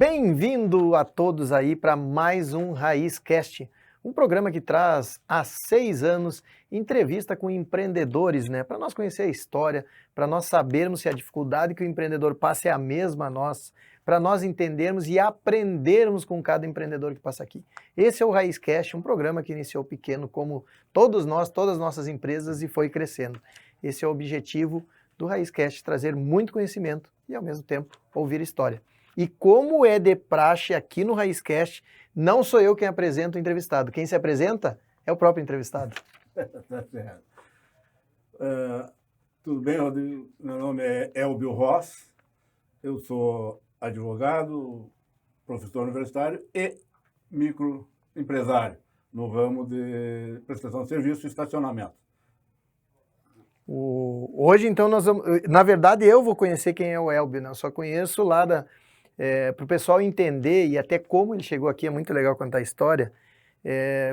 Bem-vindo a todos aí para mais um RaízCast, um programa que traz há 6 anos entrevista com empreendedores, né? Para nós conhecer a história, para nós sabermos se a dificuldade que o empreendedor passa é a mesma a nós, para nós entendermos e aprendermos com cada empreendedor que passa aqui. Esse é o RaízCast, um programa que iniciou pequeno, como todos nós, todas as nossas empresas, e foi crescendo. Esse é o objetivo do RaízCast, trazer muito conhecimento e, ao mesmo tempo, ouvir história. E como é de praxe aqui no RaízCast, não sou eu quem apresenta o entrevistado. Quem se apresenta é o próprio entrevistado. Tá certo. Tudo bem, Rodrigo? Meu nome é Elbio Ross. Eu sou advogado, professor universitário e microempresário no ramo de prestação de serviço e estacionamento. Hoje, então, nós vamos... Na verdade, eu vou conhecer quem é o Elbio, né? Eu só conheço lá para o pessoal entender e até como ele chegou aqui, é muito legal contar a história.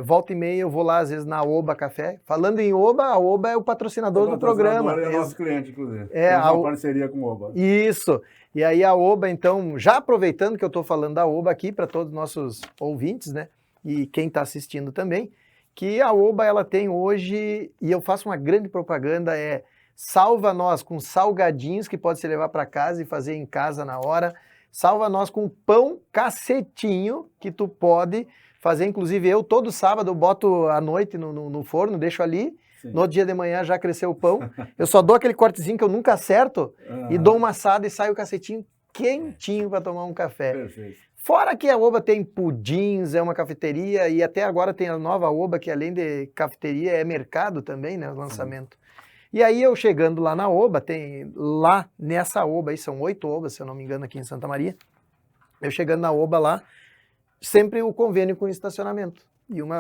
Volta e meia eu vou lá, às vezes, na Oba Café. Falando em Oba, a Oba é o patrocinador do programa. É nosso cliente, inclusive. Temos uma parceria com o Oba. Isso. E aí a Oba, então, já aproveitando que eu estou falando da Oba aqui para todos os nossos ouvintes, né? E quem está assistindo também, que a Oba ela tem hoje, e eu faço uma grande propaganda, salva nós com salgadinhos que pode se levar para casa e fazer em casa na hora. Salva nós com pão cacetinho que tu pode fazer, inclusive eu todo sábado eu boto à noite no forno, deixo ali. Sim. No outro dia de manhã já cresceu o pão. Eu só dou aquele cortezinho que eu nunca acerto e dou uma assada e sai o cacetinho quentinho para tomar um café. Perfeito. Fora que a Oba tem pudins, é uma cafeteria e até agora tem a nova Oba que além de cafeteria é mercado também, né, o lançamento. E aí eu chegando lá na Oba, tem lá nessa Oba, aí são 8 Obas, se eu não me engano, aqui em Santa Maria. Eu chegando na Oba lá, sempre o convênio com estacionamento.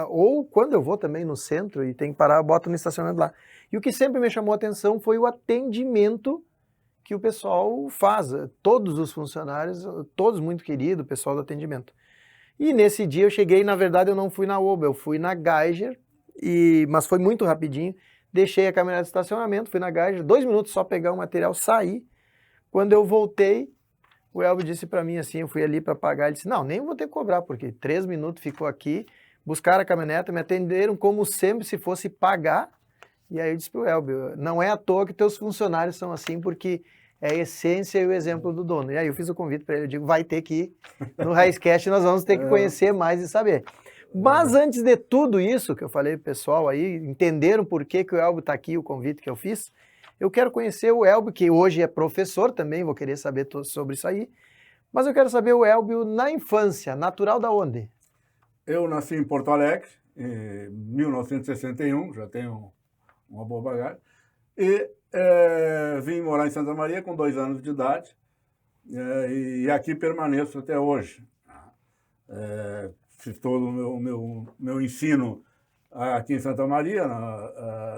Ou quando eu vou também no centro e tem que parar, eu boto no estacionamento lá. E o que sempre me chamou a atenção foi o atendimento que o pessoal faz. Todos os funcionários, todos muito queridos, o pessoal do atendimento. E nesse dia eu cheguei, na verdade eu não fui na Oba, eu fui na Geiger, mas foi muito rapidinho. Deixei a caminhonete de estacionamento, fui na Geiger, 2 minutos só pegar o material, saí. Quando eu voltei, o Elbio disse para mim assim, eu fui ali para pagar, ele disse, não, nem vou ter que cobrar, porque 3 minutos ficou aqui, buscaram a caminhonete, me atenderam como sempre se fosse pagar. E aí eu disse para o Elbio, não é à toa que teus funcionários são assim, porque é a essência e o exemplo do dono. E aí eu fiz o convite para ele, eu digo, vai ter que ir no RaízCast, nós vamos ter que conhecer mais e saber. Mas antes de tudo isso que eu falei pro pessoal aí, entenderam por que o Elbio está aqui, o convite que eu fiz, eu quero conhecer o Elbio, que hoje é professor também, vou querer saber sobre isso aí, mas eu quero saber o Elbio na infância, natural da onde? Eu nasci em Porto Alegre, em 1961, já tenho uma boa bagagem, e vim morar em Santa Maria com 2 anos de idade, e aqui permaneço até hoje. Fiz todo o meu ensino aqui em Santa Maria,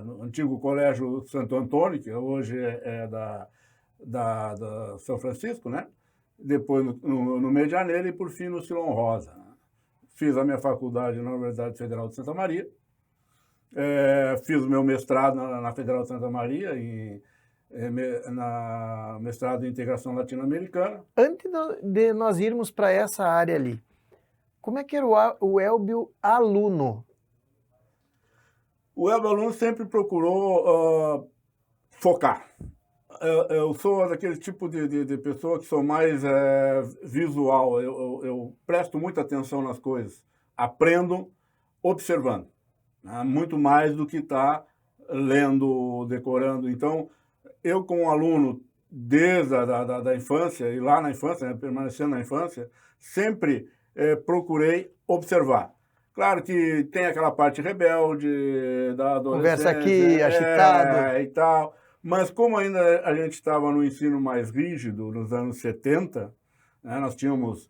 no antigo Colégio Santo Antônio, que hoje é da São Francisco, né? Depois no Medianeira e, por fim, no Silon Rosa. Fiz a minha faculdade na Universidade Federal de Santa Maria. Fiz o meu mestrado na Federal de Santa Maria, na mestrado em integração latino-americana. Antes de nós irmos para essa área ali, como é que era o Elbio aluno? O Elbio aluno sempre procurou focar. Eu sou daquele tipo de pessoa que sou mais visual. Eu presto muita atenção nas coisas. Aprendo observando. Né? Muito mais do que estar lendo, decorando. Então, eu como aluno desde a infância, e lá na infância, né, permanecendo na infância, sempre procurei observar. Claro que tem aquela parte rebelde da adolescência. Conversa aqui, agitado. E tal. Mas como ainda a gente estava no ensino mais rígido, nos anos 70, né, nós tínhamos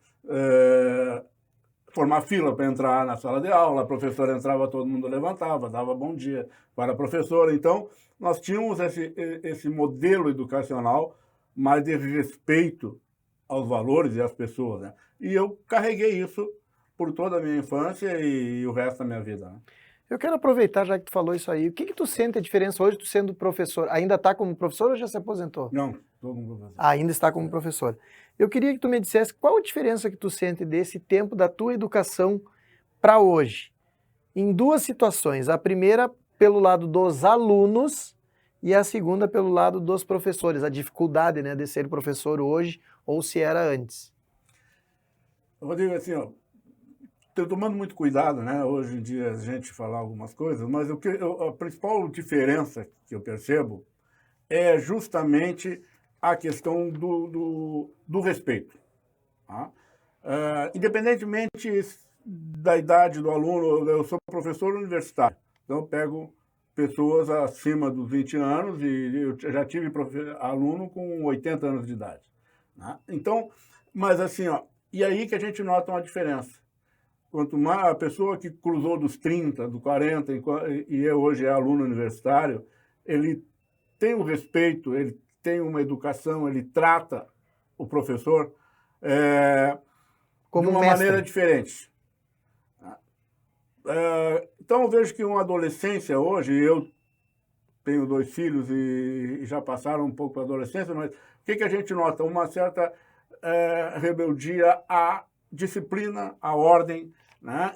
formar fila para entrar na sala de aula, a professora entrava, todo mundo levantava, dava bom dia para a professora. Então, nós tínhamos esse modelo educacional mais de respeito aos valores e às pessoas, né? E eu carreguei isso por toda a minha infância e o resto da minha vida, né? Eu quero aproveitar, já que tu falou isso aí, o que que tu sente a diferença hoje, tu sendo professor? Ainda está como professor ou já se aposentou? Não, todo mundo. Ainda está como professor. Eu queria que tu me dissesse qual a diferença que tu sente desse tempo da tua educação para hoje, em duas situações. A primeira pelo lado dos alunos e a segunda pelo lado dos professores, a dificuldade, né, de ser professor hoje ou se era antes. Rodrigo, assim, ó, estou tomando muito cuidado, né? Hoje em dia a gente falar algumas coisas, mas a principal diferença que eu percebo é justamente a questão do respeito. Tá? Independentemente da idade do aluno, eu sou professor universitário, então eu pego pessoas acima dos 20 anos e eu já tive aluno com 80 anos de idade. Né? Então, mas assim, ó, e aí que a gente nota uma diferença. Quanto mais a pessoa que cruzou dos 30, dos 40 e hoje é aluno universitário, ele tem um respeito, ele tem uma educação, ele trata o professor Como de uma mestre. maneira diferente. Então eu vejo que uma adolescência hoje, eu tenho 2 filhos e já passaram um pouco para a adolescência, mas o que a gente nota? Uma certa rebeldia à disciplina, à ordem, né?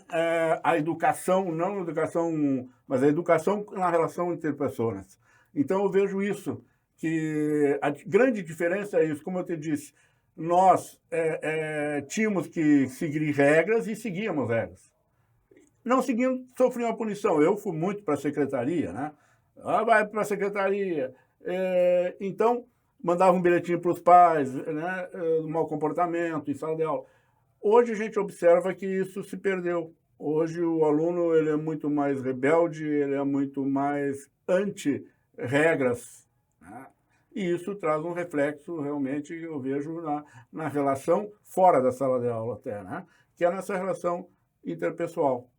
À educação, não a educação, mas a educação na relação entre pessoas. Então eu vejo isso, que a grande diferença é isso, como eu te disse, nós tínhamos que seguir regras e seguíamos regras. Não seguindo, sofri uma punição. Eu fui muito para a secretaria, né? Vai para a secretaria. Então, mandava um bilhetinho para os pais, né? Do mau comportamento em sala de aula. Hoje a gente observa que isso se perdeu. Hoje o aluno ele é muito mais rebelde, ele é muito mais anti-regras, né? E isso traz um reflexo, realmente, eu vejo na relação fora da sala de aula até, né? Que é nessa relação interpessoal.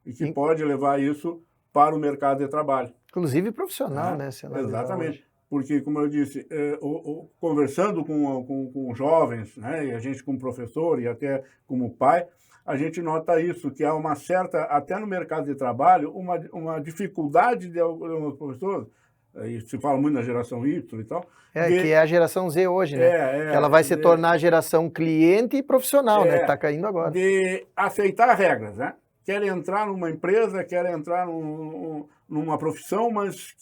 E que pode levar isso para o mercado de trabalho. Inclusive profissional, né? Exatamente. Porque, como eu disse, conversando com jovens, né, e a gente como professor e até como pai, a gente nota isso, que há uma certa, até no mercado de trabalho, uma dificuldade de alguns professores, e se fala muito na geração Y e tal. Que é a geração Z hoje, né? Que ela vai se tornar a geração cliente e profissional, né? Que está caindo agora. De aceitar regras, né? Quer entrar numa empresa, quer entrar numa profissão, mas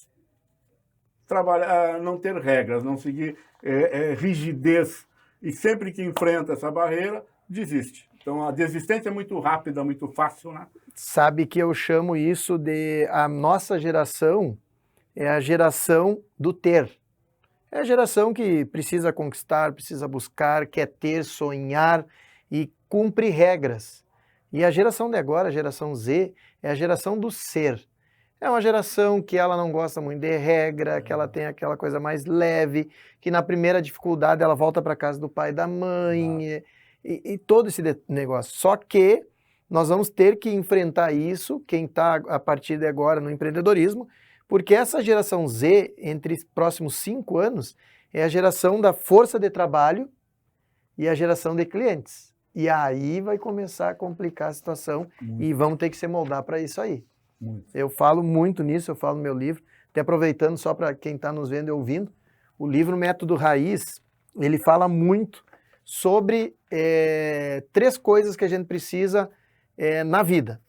trabalhar, não ter regras, não seguir rigidez. E sempre que enfrenta essa barreira, desiste. Então, a desistência é muito rápida, muito fácil, né? Sabe que eu chamo isso de a nossa geração é a geração do ter. É a geração que precisa conquistar, precisa buscar, quer ter, sonhar e cumpre regras. E a geração de agora, a geração Z, é a geração do ser. É uma geração que ela não gosta muito de regra, que ela tem aquela coisa mais leve, que na primeira dificuldade ela volta para casa do pai e da mãe, e todo esse negócio. Só que nós vamos ter que enfrentar isso, quem está a partir de agora no empreendedorismo, porque essa geração Z, entre os próximos 5 anos, é a geração da força de trabalho e a geração de clientes. E aí vai começar a complicar a situação e vamos ter que se moldar para isso aí. Eu falo muito nisso, eu falo no meu livro, até aproveitando só para quem está nos vendo e ouvindo, o livro Método Raiz, ele fala muito sobre 3 coisas que a gente precisa na vida.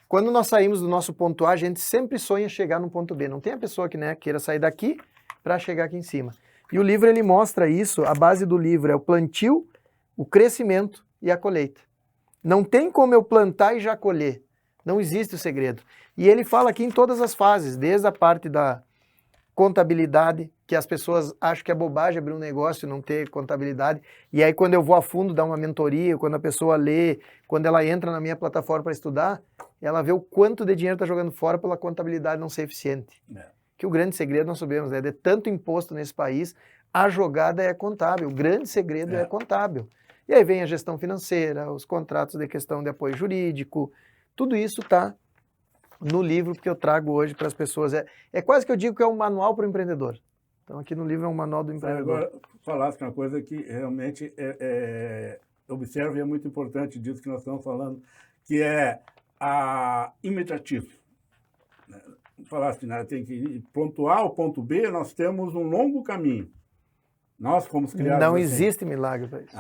Quando nós saímos do nosso ponto A, a gente sempre sonha chegar no ponto B. Não tem a pessoa que queira sair daqui para chegar aqui em cima. E o livro ele mostra isso, a base do livro é o plantio, o crescimento e a colheita. Não tem como eu plantar e já colher. Não existe o segredo. E ele fala aqui em todas as fases, desde a parte da contabilidade, que as pessoas acham que é bobagem abrir um negócio e não ter contabilidade. E aí quando eu vou a fundo dar uma mentoria, quando a pessoa lê, quando ela entra na minha plataforma para estudar, ela vê o quanto de dinheiro está jogando fora pela contabilidade não ser eficiente. Que o grande segredo nós sabemos, de tanto imposto nesse país, a jogada é contábil. O grande segredo é contábil. E aí vem a gestão financeira, os contratos de questão de apoio jurídico, tudo isso está no livro que eu trago hoje para as pessoas. É quase que eu digo que é um manual para o empreendedor. Então aqui no livro é um manual do empreendedor. Agora, falasse uma coisa que realmente observo e é muito importante disso que nós estamos falando, que é a imediatismo. falasse, né, tem que ir ponto A ao ponto B, nós temos um longo caminho. Nós fomos criados Não assim. existe milagre para isso.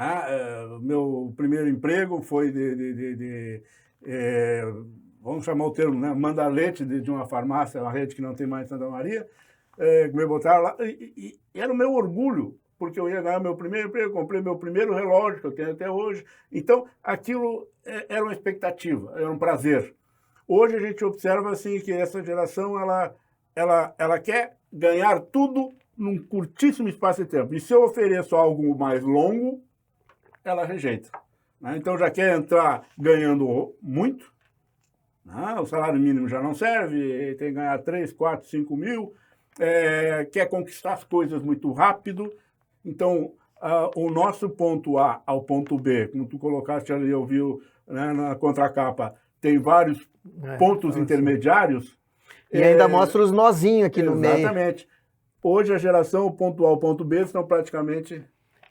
Meu primeiro emprego foi vamos chamar o termo, né, mandar leite de uma farmácia, uma rede que não tem mais em Santa Maria, me botaram lá, e era o meu orgulho, porque eu ia ganhar meu primeiro emprego, comprei meu primeiro relógio, que eu tenho até hoje. Então, aquilo era uma expectativa, era um prazer. Hoje a gente observa assim, que essa geração ela quer ganhar tudo num curtíssimo espaço de tempo. E se eu ofereço algo mais longo, ela rejeita. Né? Então já quer entrar ganhando muito, né? O salário mínimo já não serve, tem que ganhar 3, 4, 5 mil, quer conquistar as coisas muito rápido. Então, o nosso ponto A ao ponto B, como tu colocaste ali, eu vi, né, na contracapa, tem vários pontos intermediários. E ainda mostra os nozinhos aqui no meio. Exatamente. Hoje a geração ponto A ao ponto B estão praticamente...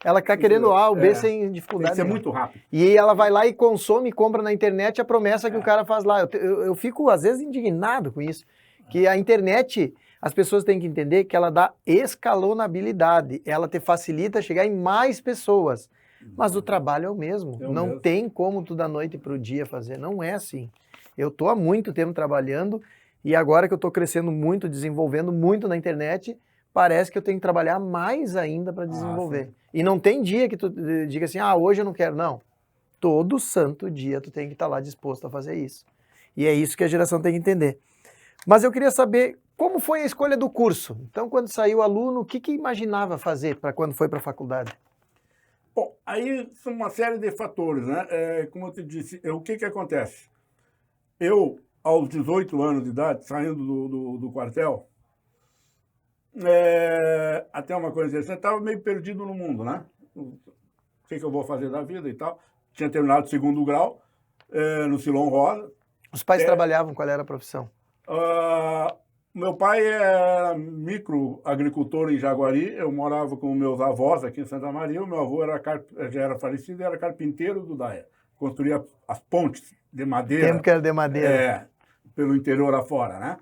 Ela está querendo A ou B sem dificuldade. Tem que ser muito rápido. E ela vai lá e consome, compra na internet a promessa que o cara faz lá. Eu fico, às vezes, indignado com isso. Que a internet, as pessoas têm que entender que ela dá escalonabilidade. Ela te facilita chegar em mais pessoas. Mas o trabalho é o mesmo. Não tem como tu da noite para o dia fazer. Não é assim. Eu estou há muito tempo trabalhando e agora que eu estou crescendo muito, desenvolvendo muito na internet, parece que eu tenho que trabalhar mais ainda para desenvolver. E não tem dia que tu diga assim, hoje eu não quero. Não. Todo santo dia tu tem que estar lá disposto a fazer isso. E é isso que a geração tem que entender. Mas eu queria saber como foi a escolha do curso. Então, quando saiu aluno, o que imaginava fazer para quando foi para a faculdade? Bom, aí são uma série de fatores, né? Como eu te disse, o que acontece? Eu, aos 18 anos de idade, saindo do quartel, até uma coisa interessante, eu estava meio perdido no mundo, né? O que eu vou fazer da vida e tal. Tinha terminado o 2º grau no Silon Rosa. Os pais trabalhavam, qual era a profissão? Meu pai era microagricultor em Jaguari, eu morava com meus avós aqui em Santa Maria, o meu avô já era falecido e era carpinteiro do DAEA. Construía as pontes de madeira. Tempo que era de madeira. Pelo interior afora, né?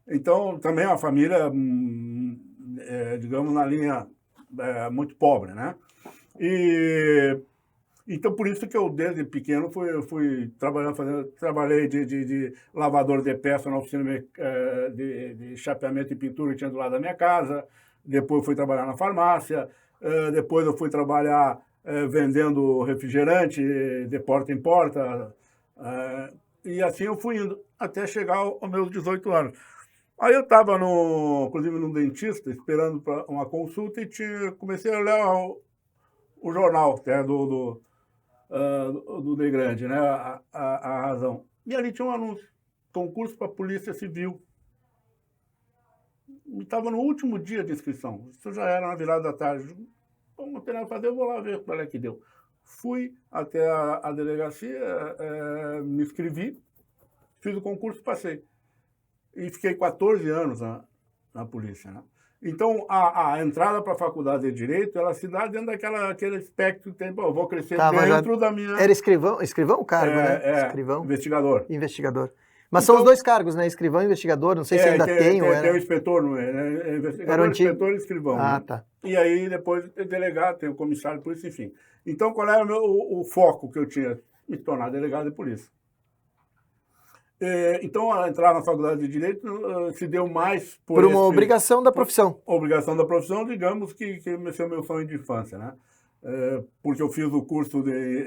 Então, também é uma família, digamos, na linha muito pobre, né? Então, por isso que eu, desde pequeno, fui trabalhei de lavador de peça na oficina de chapeamento e pintura que tinha do lado da minha casa. Depois fui trabalhar na farmácia. Depois eu fui trabalhar vendendo refrigerante de porta em porta. E assim eu fui indo até chegar aos meus 18 anos. Aí eu estava, inclusive, num dentista, esperando para uma consulta e comecei a ler o jornal do Negrande, né? A Razão. E ali tinha um anúncio, concurso para Polícia Civil. Estava no último dia de inscrição, isso já era na virada da tarde. Não tem nada a fazer, eu vou lá ver qual é que deu. Fui até a delegacia, me inscrevi, fiz o concurso e passei. E fiquei 14 anos na polícia, né? Então, a entrada para a faculdade de Direito, ela se dá dentro daquele espectro que tem, eu vou crescer dentro da minha... Era escrivão o cargo, né? Escrivão. Investigador. Mas então, são os dois cargos, né? Escrivão e investigador, não sei se ainda tem ou era... Tem o inspetor, não é? Né? Investigador, era o antigo... inspetor e escrivão. Ah, né? tá. E aí, depois, delegado, tem o comissário de polícia, enfim. Então, qual era o foco que eu tinha? Me tornar delegado de polícia. Então, a entrar na faculdade de Direito se deu mais por uma obrigação da profissão. Obrigação da profissão, digamos que esse é o meu sonho de infância, né? Porque eu fiz o curso de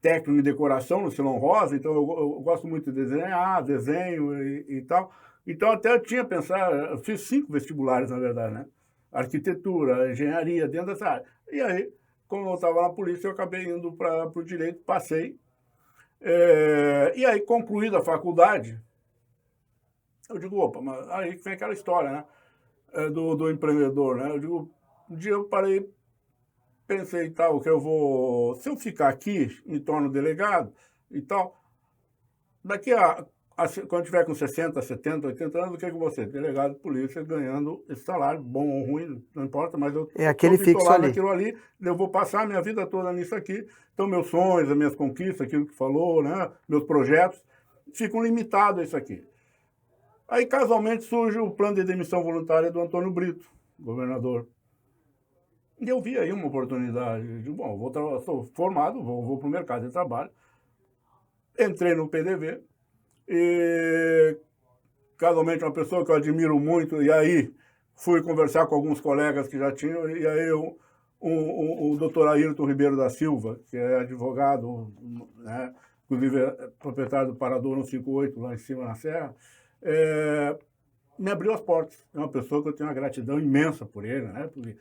técnico em decoração no Silon Rosa, então eu gosto muito de desenhar, desenho e tal. Então, até eu tinha pensado, eu fiz 5 vestibulares, na verdade, né? Arquitetura, engenharia, dentro dessa área. E aí, como eu estava na polícia, eu acabei indo para o Direito, passei. E aí, concluída a faculdade, eu digo, opa, mas aí vem aquela história, né? Do empreendedor, né? Eu digo, um dia eu parei, pensei e tal, que se eu ficar aqui, me torno delegado e tal, daqui quando tiver com 60, 70, 80 anos, o que é que você? Delegado de polícia ganhando esse salário, bom ou ruim, não importa, mas eu aquele fixo ali. Naquilo ali, eu vou passar a minha vida toda nisso aqui. Então, meus sonhos, as minhas conquistas, aquilo que falou, né? Meus projetos, ficam limitados a isso aqui. Aí, casualmente, surge o plano de demissão voluntária do Antônio Brito, governador. E eu vi aí uma oportunidade. Eu digo, bom, sou formado, vou para o mercado de trabalho. Entrei no PDV e, casualmente, uma pessoa que eu admiro muito, e aí fui conversar com alguns colegas que já tinham, e aí o doutor Ayrton Ribeiro da Silva, que é advogado, né, inclusive é proprietário do Parador 158, lá em cima na Serra, me abriu as portas. É uma pessoa que eu tenho uma gratidão imensa por ele, né? Porque,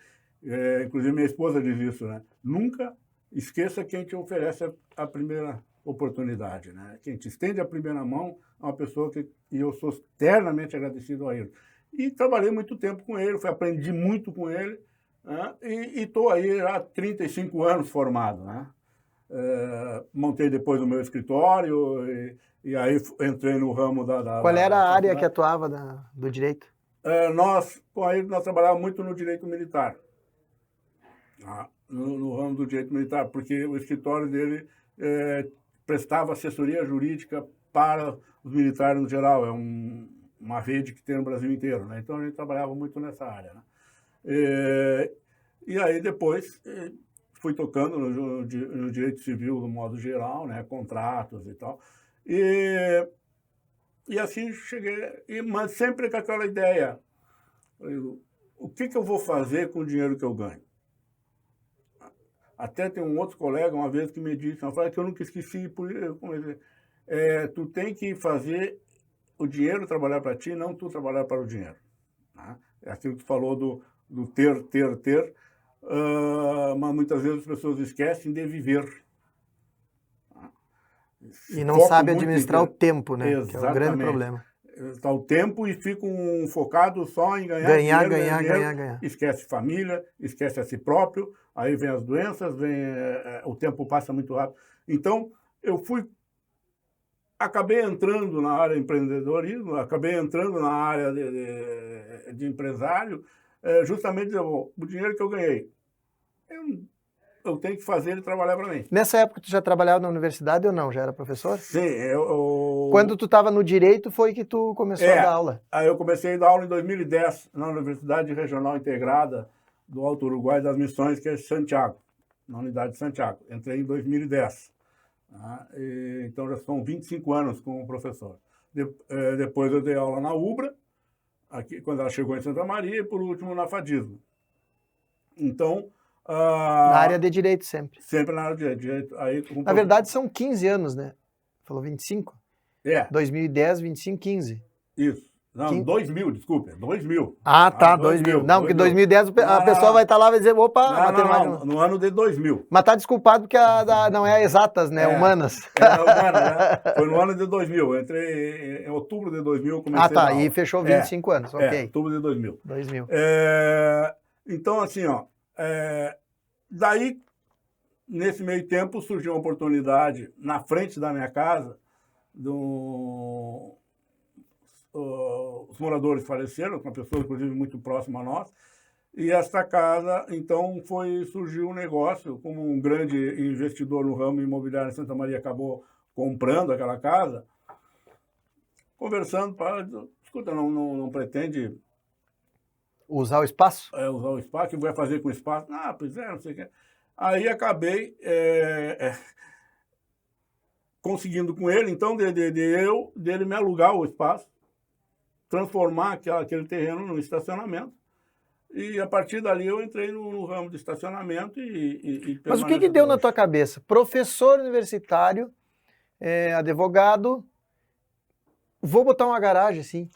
inclusive minha esposa diz isso, né? Nunca esqueça quem te oferece a primeira oportunidade, né? Quem te estende a primeira mão é uma pessoa e eu sou eternamente agradecido a ele. E trabalhei muito tempo com ele, aprendi muito com ele, né? E estou aí há 35 anos formado, né? Montei depois o meu escritório e aí entrei no ramo Qual era a área que atuava do direito? Nós trabalhávamos muito no direito militar, no ramo do direito militar, porque o escritório dele prestava assessoria jurídica para os militares no geral. É uma rede que tem no Brasil inteiro, né? Então a gente trabalhava muito nessa área, né? E aí depois fui tocando no direito civil, no modo geral, né? Contratos e tal. E assim cheguei, mas sempre com aquela ideia, o que eu vou fazer com o dinheiro que eu ganho? Até tem um outro colega uma vez que me disse, uma frase que eu nunca esqueci, tu tem que fazer o dinheiro trabalhar para ti, não tu trabalhar para o dinheiro. Né? É aquilo que tu falou do ter, mas muitas vezes as pessoas esquecem de viver. E não sabe administrar o tempo, né? Exatamente. Que é o grande problema. Está o tempo e ficam focados só em ganhar dinheiro, ganhar. Esquece família, esquece a si próprio, aí vem as doenças, o tempo passa muito rápido. Então, acabei entrando na área de empreendedorismo, acabei entrando na área de empresário, justamente dizer, o dinheiro que eu ganhei, eu tenho que fazer ele trabalhar para mim. Nessa época, tu já trabalhava na universidade ou não? Já era professor? Sim. Quando tu estava no direito, foi que tu começou a dar aula? Aí eu comecei a dar aula em 2010, na Universidade Regional Integrada do Alto Uruguai das Missões, que é Santiago, na unidade de Santiago. Entrei em 2010. Então já são 25 anos como professor. Depois eu dei aula na UBRA, aqui, quando ela chegou em Santa Maria, e por último na FADISMO. Então... na área de direito sempre. Sempre na área de direito. Aí, na verdade são 15 anos, né? Falou 25? 2010, 25, 15. Isso. Não, 2000, desculpa, 2000. Ah, tá, 2000. Não, porque 2010 a pessoa vai estar lá e vai dizer, opa, matemática. No ano de 2000. Mas tá desculpado porque não é exatas, né? Humanas. Né? Foi no ano de 2000. Eu entrei em outubro de 2000, comecei a dar aula. E fechou 25 anos, ok. Outubro de 2000. 2000. Então, assim, daí, nesse meio tempo, surgiu uma oportunidade na frente da minha casa, os moradores faleceram, uma pessoa, inclusive, muito próxima a nós, e esta casa, então, surgiu um negócio, como um grande investidor no ramo imobiliário em Santa Maria acabou comprando aquela casa, conversando para, escuta, não pretende... usar o espaço? Usar o espaço, o que vai fazer com o espaço? Pois não sei o que. Aí acabei conseguindo com ele, então, dele me alugar o espaço, transformar aquele terreno num estacionamento. E a partir dali eu entrei no ramo de estacionamento Mas o que deu na tua cabeça? Professor universitário, advogado, vou botar uma garagem assim.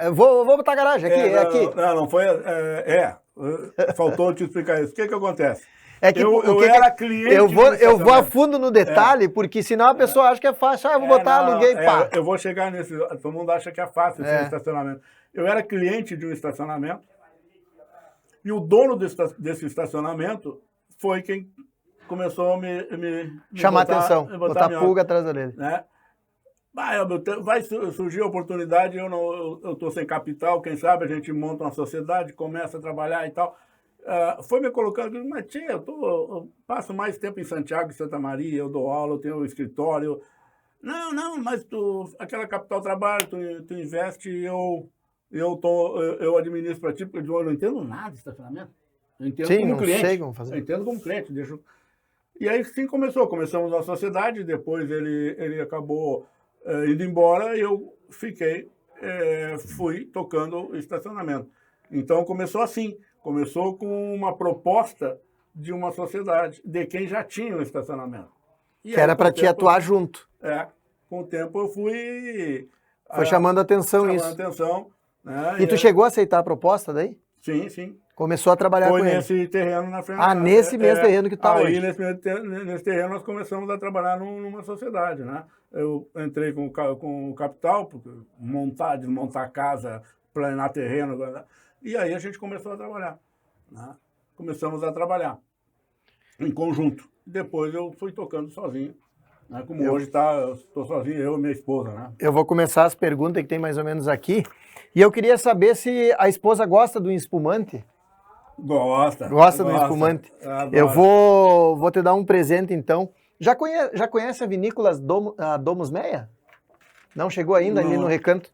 Eu vou botar a garagem aqui. Não foi... faltou te explicar isso. O que acontece? Eu era cliente... Eu vou a fundo no detalhe, porque senão a pessoa acha que é fácil. Eu vou botar, aluguei, pá. Eu vou chegar nesse... Todo mundo acha que é fácil esse estacionamento. Eu era cliente de um estacionamento e o dono desse estacionamento foi quem começou a me chamar atenção, botar pulga atrás da orelha. Né? Vai surgir a oportunidade, eu estou sem capital, quem sabe a gente monta uma sociedade, começa a trabalhar e tal. Foi me colocando, mas tia, eu passo mais tempo em Santiago e Santa Maria, eu dou aula, eu tenho um escritório, Não, mas aquela capital trabalho, tu investe e eu administro para ti, porque eu não entendo nada de estacionamento. Eu entendo Sim, como não cliente. sei como fazer. Eu entendo como cliente. E aí sim começamos a sociedade, depois ele acabou indo embora e eu fui tocando o estacionamento. Então começou assim, começou com uma proposta de uma sociedade, de quem já tinha o estacionamento. E Que aí, era com o para te tempo, atuar junto. com o tempo eu fui Foi chamando a atenção chamando a isso. atenção. Né? E tu chegou a aceitar a proposta daí? Sim. Começou a trabalhar Foi com ele. nesse terreno na frente. Ah, nesse mesmo terreno que está Aí, hoje. nesse terreno, nós começamos a trabalhar numa sociedade, né? Eu entrei com o capital, porque desmontar casa, planear terreno, e aí a gente começou a trabalhar. Né? Começamos a trabalhar em conjunto. Depois eu fui tocando sozinho. Né? Como hoje estou sozinho, eu e minha esposa. Né? Eu vou começar as perguntas que tem mais ou menos aqui. E eu queria saber se a esposa gosta do espumante. Gosta do espumante. Adora. Eu vou te dar um presente, então. Já conhece a vinícola Domus Meia? Não chegou ainda ali no Recanto?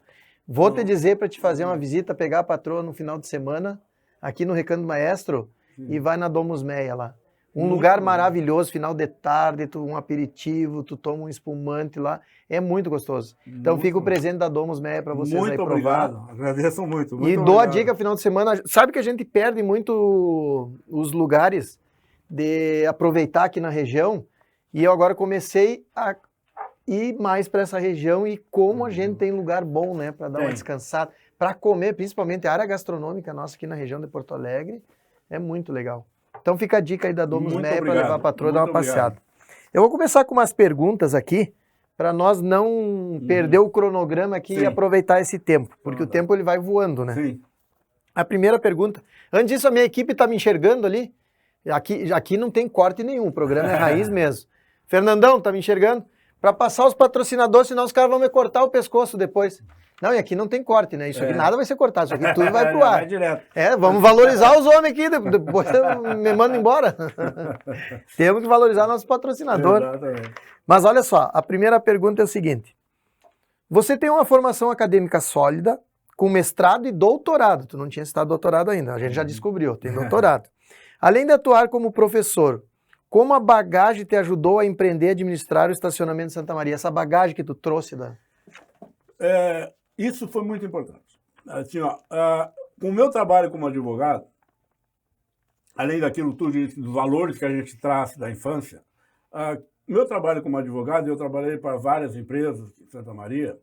Vou te dizer para te fazer uma visita, pegar a patroa no final de semana, aqui no Recanto Maestro, e vai na Domus Meia lá. Um lugar maravilhoso, final de tarde, um aperitivo, tu toma um espumante lá, é muito gostoso. Então fica o presente da Domus Meia para vocês aí provar. Muito obrigado, agradeço muito. E dou a dica final de semana, sabe que a gente perde muito os lugares de aproveitar aqui na região, e eu agora comecei a ir mais para essa região e como a gente tem lugar bom, né, para dar uma descansada, para comer, principalmente a área gastronômica nossa aqui na região de Porto Alegre, é muito legal. Então fica a dica aí da Domus Meia para levar a patroa dar uma passeada. Eu vou começar com umas perguntas aqui, para nós não perder o cronograma aqui e aproveitar esse tempo, porque o tempo ele vai voando, né? Sim. A primeira pergunta, antes disso a minha equipe está me enxergando ali, aqui não tem corte nenhum, o programa é raiz mesmo. Fernandão, tá me enxergando? Para passar os patrocinadores, senão os caras vão me cortar o pescoço depois. Não, e aqui não tem corte, né? Isso aqui nada vai ser cortado, isso aqui tudo vai pro ar. Vai direto. Vamos valorizar os homens aqui, depois me manda embora. Temos que valorizar nosso patrocinador. Exatamente. Mas olha só, a primeira pergunta é o seguinte. Você tem uma formação acadêmica sólida, com mestrado e doutorado. Tu não tinha citado doutorado ainda, a gente já descobriu, tem doutorado. Além de atuar como professor, como a bagagem te ajudou a empreender e administrar o estacionamento de Santa Maria? Essa bagagem que tu trouxe da... Isso foi muito importante. Assim, com o meu trabalho como advogado, além daquilo tudo, dos valores que a gente traz da infância, meu trabalho como advogado, eu trabalhei para várias empresas em Santa Maria,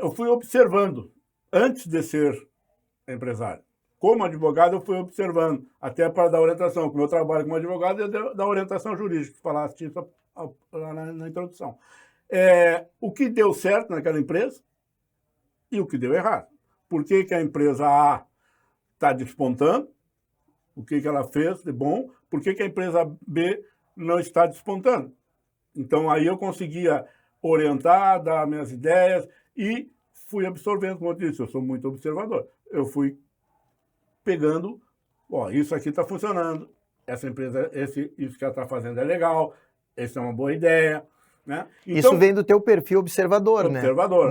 eu fui observando, antes de ser empresário. Como advogado, eu fui observando, até para dar orientação. Com o meu trabalho como advogado, eu dar orientação jurídica, que falasse isso lá na introdução. O que deu certo naquela empresa e o que deu errado. Por que a empresa A está despontando? O que ela fez de bom? Por que a empresa B não está despontando? Então, aí eu conseguia orientar, dar minhas ideias e fui absorvendo, como eu disse, eu sou muito observador. Eu fui pegando, isso aqui está funcionando, essa empresa, isso que ela está fazendo é legal, essa é uma boa ideia. Né? Então, isso vem do teu perfil observador, né?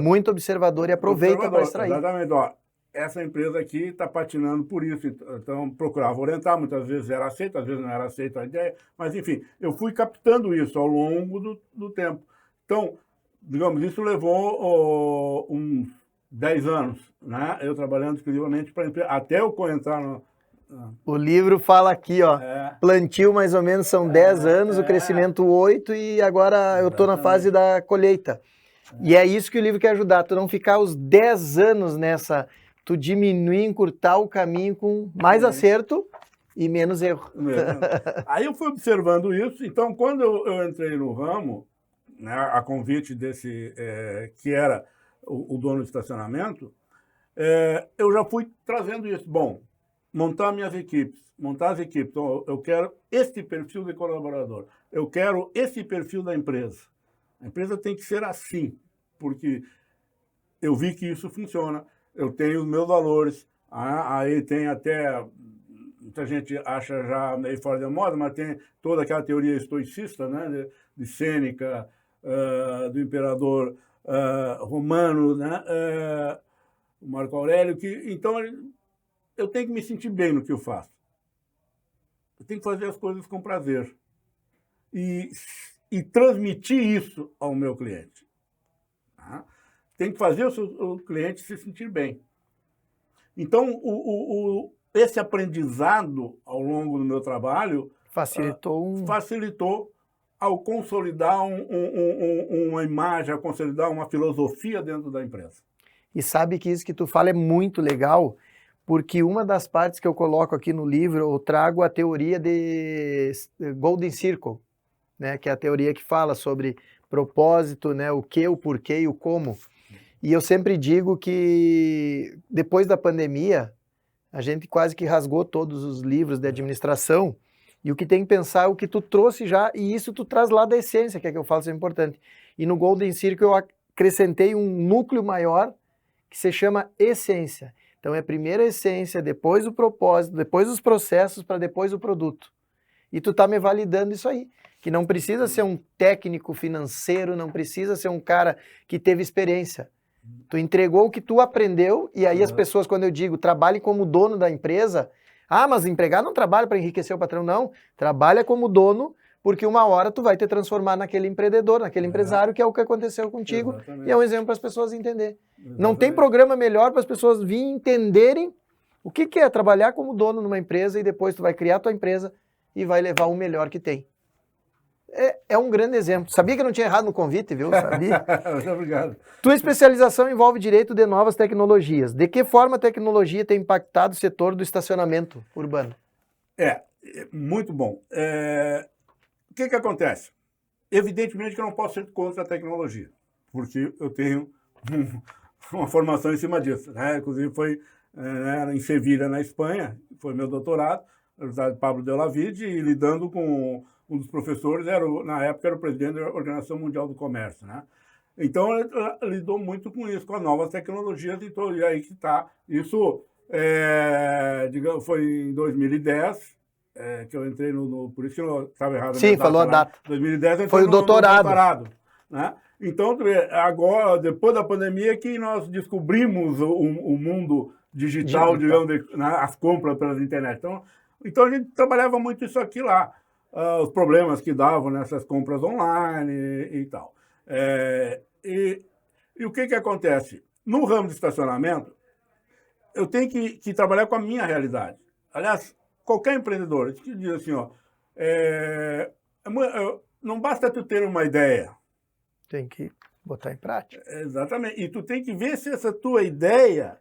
Muito observador e aproveita para extrair. Exatamente, essa empresa aqui está patinando por isso, então procurava orientar, muitas vezes era aceito, às vezes não era aceito a ideia, mas enfim, eu fui captando isso ao longo do tempo. Então, digamos, isso levou uns 10 anos, né? Eu trabalhando exclusivamente para a empresa, até eu entrar no... O livro fala aqui, plantio mais ou menos são 10 anos, o crescimento 8 e agora eu estou na fase da colheita. E é isso que o livro quer ajudar, tu não ficar os 10 anos nessa, tu diminuir, encurtar o caminho com mais acerto e menos erro. Aí eu fui observando isso, então quando eu entrei no ramo, né, a convite desse, que era o dono do estacionamento, eu já fui trazendo isso. Bom, montar as equipes. Então, eu quero esse perfil de colaborador. Eu quero esse perfil da empresa. A empresa tem que ser assim, porque eu vi que isso funciona. Eu tenho os meus valores. Aí tem até... Muita gente acha já meio fora de moda, mas tem toda aquela teoria estoicista, né, de Sêneca, do imperador romano, né? O Marco Aurélio, então eu tenho que me sentir bem no que eu faço. Eu tenho que fazer as coisas com prazer e transmitir isso ao meu cliente. Tá? Tem que fazer o cliente se sentir bem. Então, esse aprendizado ao longo do meu trabalho facilitou ao consolidar uma imagem, a consolidar uma filosofia dentro da empresa. E sabe que isso que tu fala é muito legal, porque uma das partes que eu coloco aqui no livro, eu trago a teoria de Golden Circle, né, que é a teoria que fala sobre propósito, né, o que, o porquê e o como. E eu sempre digo que depois da pandemia, a gente quase que rasgou todos os livros de administração, e o que tem que pensar é o que tu trouxe já, e isso tu traz lá da essência, que é que eu falo, isso é importante. E no Golden Circle eu acrescentei um núcleo maior, que se chama essência. Então é primeiro a essência, depois o propósito, depois os processos, para depois o produto. E tu tá me validando isso aí, que não precisa ser um técnico financeiro, não precisa ser um cara que teve experiência. Tu entregou o que tu aprendeu, e aí as pessoas, quando eu digo, trabalhe como dono da empresa, mas empregado não trabalha para enriquecer o patrão, não. Trabalha como dono, porque uma hora tu vai te transformar naquele empreendedor, naquele empresário, que é o que aconteceu contigo. Exatamente. E é um exemplo para as pessoas entenderem. Não tem programa melhor para as pessoas virem entenderem o que é trabalhar como dono numa empresa, e depois tu vai criar a tua empresa e vai levar o melhor que tem. É um grande exemplo. Sabia que eu não tinha errado no convite, viu? Sabia? Muito obrigado. Tua especialização envolve direito de novas tecnologias. De que forma a tecnologia tem impactado o setor do estacionamento urbano? Muito bom. O que acontece? Evidentemente que eu não posso ser contra a tecnologia, porque eu tenho uma formação em cima disso. Né? Inclusive foi em Sevilha, na Espanha, foi meu doutorado, na Universidade de Pablo de Olavide, e lidando com um dos professores, na época era o presidente da Organização Mundial do Comércio. Né? Então, ele lidou muito com isso, com as novas tecnologias, e aí que está. Isso, digamos, foi em 2010, que eu entrei por isso que eu estava errado. Sim, falou a data. 2010 foi o doutorado. Né? Então, agora, depois da pandemia, que nós descobrimos o mundo digital, digamos, as compras pelas internet. Então, a gente trabalhava muito isso aqui lá. Os problemas que davam nessas compras online e tal. E o que acontece? No ramo de estacionamento, eu tenho que trabalhar com a minha realidade. Aliás, qualquer empreendedor que diz assim, não basta tu ter uma ideia. Tem que botar em prática. Exatamente. E tu tem que ver se essa tua ideia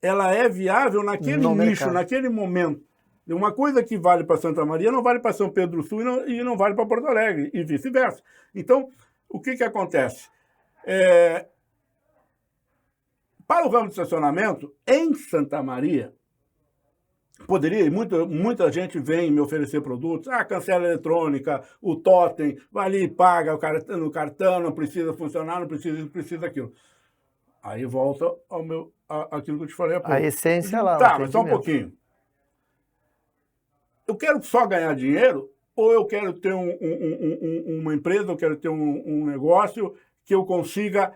ela é viável naquele nicho, naquele momento. Uma coisa que vale para Santa Maria não vale para São Pedro do Sul e não vale para Porto Alegre, e vice-versa. Então, o que acontece? Para o ramo de estacionamento, em Santa Maria, muita gente vem me oferecer produtos, cancela eletrônica, o totem, vai ali e paga no cartão, não precisa funcionar, não precisa aquilo. Aí volta aquilo que eu te falei há pouco. A essência lá. Tá, mas só um pouquinho. Eu quero só ganhar dinheiro, ou eu quero ter uma empresa, eu quero ter um negócio que eu consiga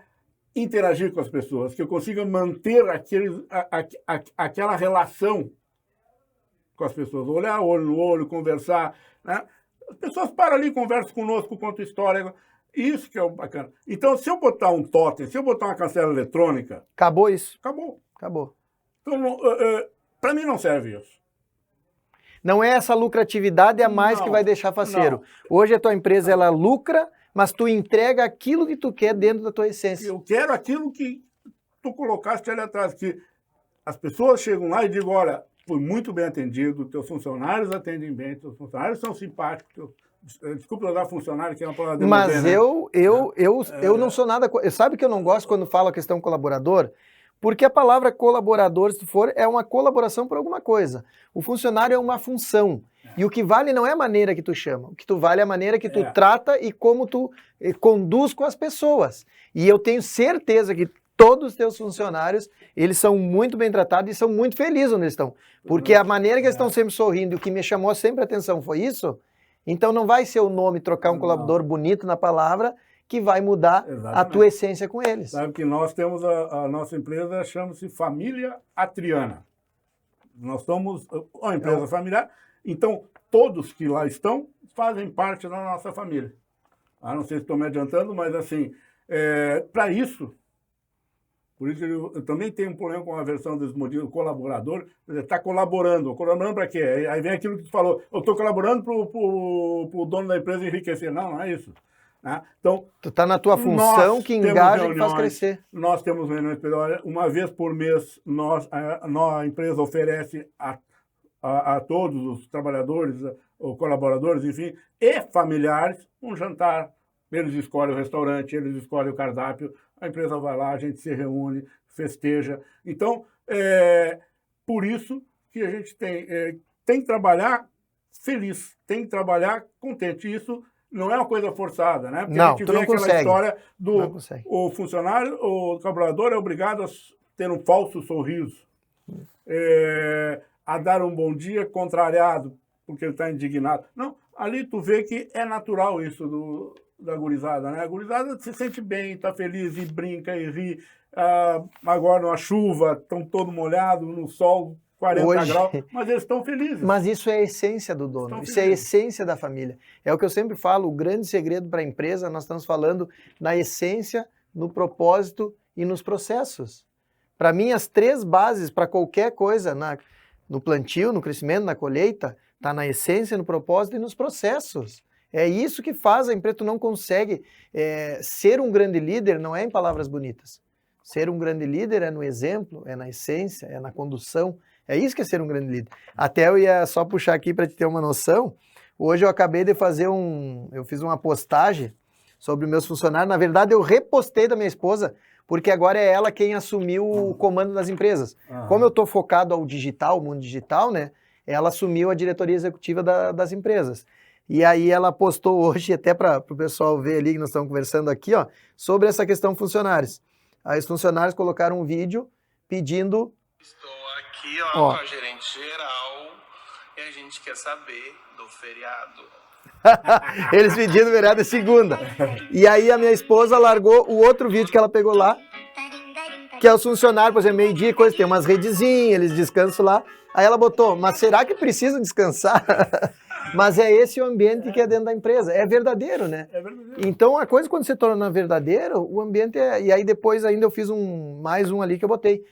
interagir com as pessoas, que eu consiga manter aquela relação com as pessoas, olhar olho no olho, conversar. Né? As pessoas param ali, conversam conosco, contam história. Isso que é o bacana. Então, se eu botar um totem, se eu botar uma cancela eletrônica... Acabou isso. Acabou. Então, para mim não serve isso. Não é essa lucratividade a mais que vai deixar faceiro. Hoje a tua empresa ela lucra, mas tu entrega aquilo que tu quer dentro da tua essência. Eu quero aquilo que tu colocaste ali atrás, que as pessoas chegam lá e digam, olha, fui muito bem atendido, teus funcionários atendem bem, teus funcionários são simpáticos, desculpa usar funcionário, que é uma palavra... Mas eu não sou nada... Sabe que eu não gosto quando falo a questão colaborador? Porque a palavra colaborador, se for, é uma colaboração por alguma coisa. O funcionário é uma função. E o que vale não é a maneira que tu chama. O que tu vale é a maneira que tu trata e como tu conduz com as pessoas. E eu tenho certeza que todos os teus funcionários, eles são muito bem tratados e são muito felizes onde eles estão. Porque a maneira que eles estão sempre sorrindo, e o que me chamou sempre a atenção foi isso. Então não vai ser o nome trocar um colaborador bonito na palavra, que vai mudar a Exatamente. tua essência com eles. Sabe que nós temos a nossa empresa, chama-se Família Atriana. Nós somos uma empresa familiar, então todos que lá estão fazem parte da nossa família. Não sei se estou me adiantando, mas assim, para isso, por isso eu também tenho um problema com a versão desse modelo colaborador, está colaborando para quê? Aí vem aquilo que tu falou, eu estou colaborando para o dono da empresa enriquecer. Não é isso. Né? Então, tu está na tua função que engaja e faz crescer. Nós temos reuniões periódicas, uma vez por mês a empresa oferece a todos os trabalhadores, ou colaboradores, enfim, e familiares, um jantar. Eles escolhem o restaurante, eles escolhem o cardápio, a empresa vai lá, a gente se reúne, festeja. Então, por isso que a gente tem que trabalhar feliz, tem que trabalhar contente. Isso não é uma coisa forçada, né? Porque não, a gente vê aquela história do o funcionário, o colaborador é obrigado a ter um falso sorriso, a dar um bom dia contrariado, porque ele está indignado. Não, ali tu vê que é natural isso da gurizada, né? A gurizada se sente bem, está feliz e brinca e ri. Agora na chuva, estão todo molhado, no sol, 40 graus, mas eles estão felizes. Mas isso é a essência do dono, isso é a essência da família. É o que eu sempre falo, o grande segredo para a empresa, nós estamos falando na essência, no propósito e nos processos. Para mim, as 3 bases para qualquer coisa, no plantio, no crescimento, na colheita, está na essência, no propósito e nos processos. É isso que faz a empresa. Tu não consegue ser um grande líder, não é em palavras bonitas. Ser um grande líder é no exemplo, é na essência, é na condução. É isso que é ser um grande líder. Até eu ia só puxar aqui para te ter uma noção. Hoje eu acabei de fazer eu fiz uma postagem sobre meus funcionários. Na verdade, eu repostei da minha esposa, porque agora é ela quem assumiu o comando das empresas. Como eu estou focado ao digital, mundo digital, né? Ela assumiu a diretoria executiva das empresas. E aí ela postou hoje, até para o pessoal ver ali que nós estamos conversando aqui, ó, sobre essa questão funcionários. Aí os funcionários colocaram um vídeo pedindo... Estou aqui, ó, com a gerente geral, e a gente quer saber do feriado. Eles pedindo feriado segunda. E aí a minha esposa largou o outro vídeo que ela pegou lá, que é os funcionários, por exemplo, meio-dia, coisa, tem umas redezinhas, eles descansam lá. Aí ela botou, mas será que precisam descansar? Mas é esse o ambiente que é dentro da empresa. É verdadeiro, né? É verdadeiro. Então, a coisa, quando se torna verdadeira, o ambiente é... E aí, depois, ainda eu fiz mais um ali que eu botei.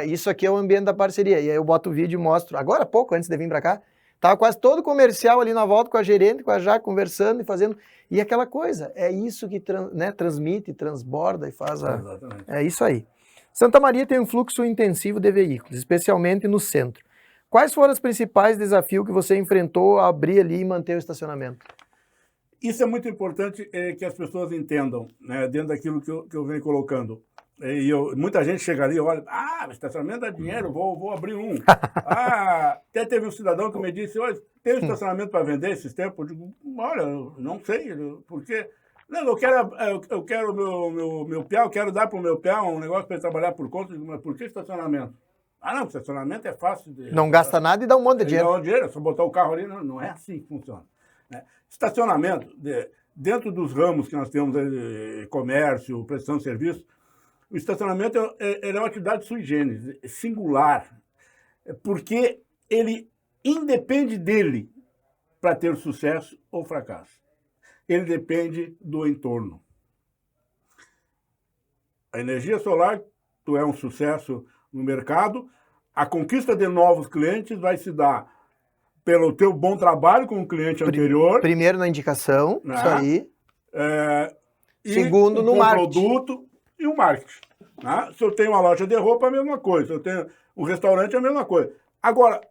Isso aqui é o ambiente da parceria. E aí eu boto o vídeo e mostro. Agora há pouco, antes de vir para cá, tava quase todo comercial ali na volta com a gerente, com a Jaque, conversando e fazendo... E aquela coisa, é isso que transmite, transborda e faz a... Exatamente. É isso aí. Santa Maria tem um fluxo intensivo de veículos, especialmente no centro. Quais foram os principais desafios que você enfrentou a abrir ali e manter o estacionamento? Isso é muito importante que as pessoas entendam, né, dentro daquilo que eu venho colocando. Muita gente chega ali e olha, estacionamento dá dinheiro, vou abrir um. Até teve um cidadão que me disse, olha, tem um estacionamento para vender esses tempos? Eu digo, olha, não sei, por quê? Não, eu quero o meu peão, eu quero dar para o meu peão um negócio para ele trabalhar por conta. Eu digo, mas por que estacionamento? Não, estacionamento é fácil. Não gasta nada e dá um monte de dinheiro. Dá um dinheiro, é só botar o carro ali, não é assim que funciona. Né? Estacionamento, dentro dos ramos que nós temos, comércio, prestação de serviço, o estacionamento é uma atividade sui generis, singular, porque ele independe dele para ter sucesso ou fracasso. Ele depende do entorno. A energia solar, tu é um sucesso no mercado, a conquista de novos clientes vai se dar pelo teu bom trabalho com o cliente anterior. Primeiro na indicação, né? Isso aí. Segundo no marketing. Produto e o marketing. Né? Se eu tenho uma loja de roupa, é a mesma coisa. Se eu tenho um restaurante, é a mesma coisa. Agora,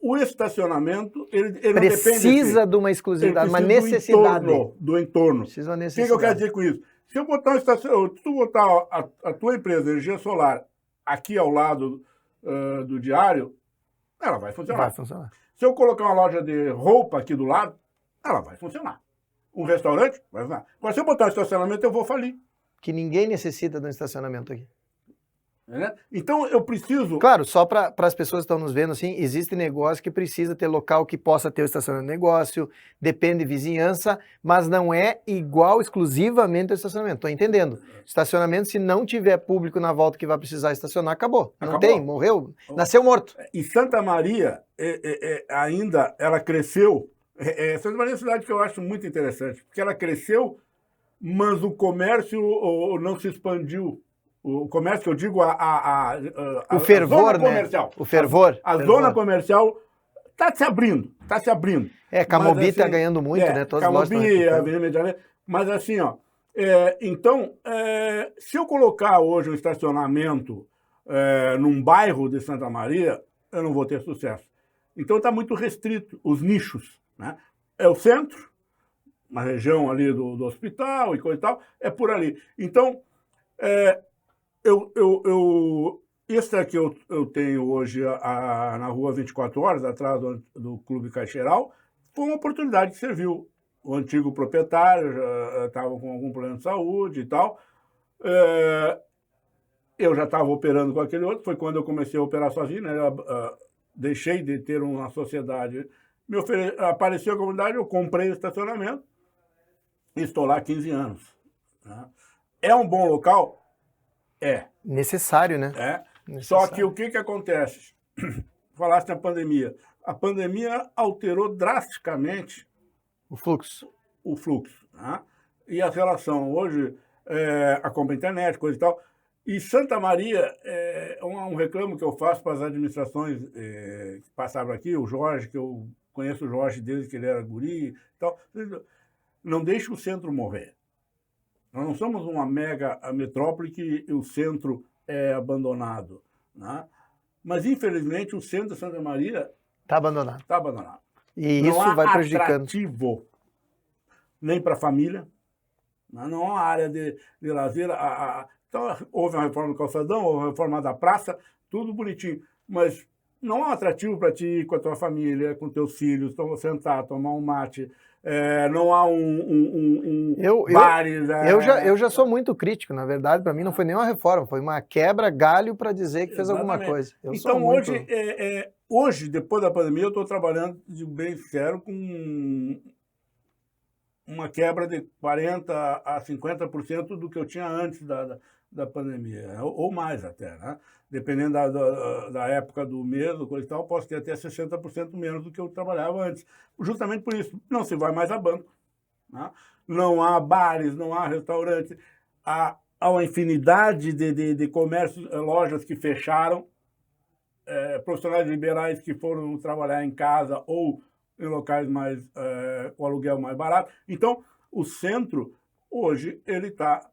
o estacionamento, ele precisa de uma exclusividade, uma necessidade. Do entorno. Precisa uma O necessidade. que eu quero dizer com isso? Se eu botar tu botar a tua empresa, energia solar, aqui ao lado do diário, ela vai funcionar. Vai funcionar. Se eu colocar uma loja de roupa aqui do lado, ela vai funcionar. Um restaurante, vai funcionar. Agora, se eu botar um estacionamento, eu vou falir. Que ninguém necessita de um estacionamento aqui. Né? Então, eu preciso... Claro, só para as pessoas que estão nos vendo, assim, existe negócio que precisa ter local que possa ter o estacionamento de negócio, depende de vizinhança, mas não é igual exclusivamente ao estacionamento. Estou entendendo. Estacionamento, se não tiver público na volta que vai precisar estacionar, acabou. Não Acabou. tem, morreu, nasceu morto. E Santa Maria, ainda, ela cresceu. Santa Maria é uma cidade que eu acho muito interessante, porque ela cresceu, mas o comércio não se expandiu. O comércio, que eu digo, O fervor, zona né? comercial. O fervor. A fervor. zona comercial está se abrindo, está se abrindo. Camobi Mas, está assim, ganhando muito, né? Todas as lojas Camobi, estão recuperando. Avenida Medianeira. Mas assim, ó, então, se eu colocar hoje um estacionamento num bairro de Santa Maria, eu não vou ter sucesso. Então está muito restrito, os nichos. Né? É o centro, uma região ali do hospital e coisa e tal, é por ali. Então, esse aqui eu tenho hoje na rua 24 horas, atrás do Clube Caixeiral, foi uma oportunidade que serviu. O antigo proprietário estava com algum problema de saúde e tal. Eu já estava operando com aquele outro, foi quando eu comecei a operar sozinho, né? Deixei de ter uma sociedade. Apareceu a comunidade, eu comprei o estacionamento e estou lá há 15 anos. Né? É um bom local? É. Necessário, né? Necessário. Só que o que acontece? Falaste na pandemia. A pandemia alterou drasticamente o fluxo. Né? E a relação hoje, a compra internet, coisa e tal. E Santa Maria, um reclamo que eu faço para as administrações que passaram aqui, o Jorge, que eu conheço o Jorge desde que ele era guri e tal, não deixe o centro morrer. Nós não somos uma mega metrópole que o centro é abandonado. Né? Mas, infelizmente, o centro de Santa Maria está abandonado. Está abandonado. E não isso vai prejudicando. Atrativo nem para a família, não há uma área de lazer. Então, houve uma reforma do calçadão, houve uma reforma da praça, tudo bonitinho. Mas não há um atrativo para ti ir com a tua família, com teus filhos, sentar, tomar um mate. Não há bares. Eu já sou muito crítico, na verdade, para mim não foi nenhuma reforma, foi uma quebra-galho para dizer que fez alguma coisa. Então, hoje, depois da pandemia, eu estou trabalhando, de bem sincero, com uma quebra de 40% a 50% do que eu tinha antes da pandemia, ou mais até, né? Dependendo da época do mês, coisa e tal, posso ter até 60% menos do que eu trabalhava antes. Justamente por isso, não se vai mais a banco, né? Não há bares, não há restaurantes, há uma infinidade de comércios, lojas que fecharam, profissionais liberais que foram trabalhar em casa ou em locais com aluguel mais barato. Então, o centro, hoje, ele está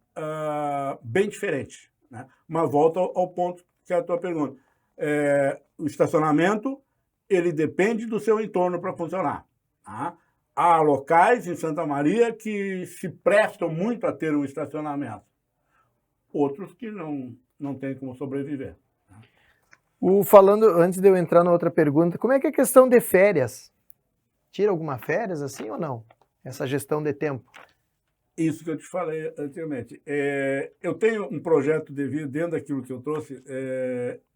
bem diferente. Né? Mas volta ao ponto que é a tua pergunta. O estacionamento, ele depende do seu entorno para funcionar. Tá? Há locais em Santa Maria que se prestam muito a ter um estacionamento. Outros que não têm como sobreviver. Falando, antes de eu entrar na outra pergunta, como é que é a questão de férias? Tira alguma férias assim ou não? Essa gestão de tempo? Isso que eu te falei anteriormente. Eu tenho um projeto de vida dentro daquilo que eu trouxe.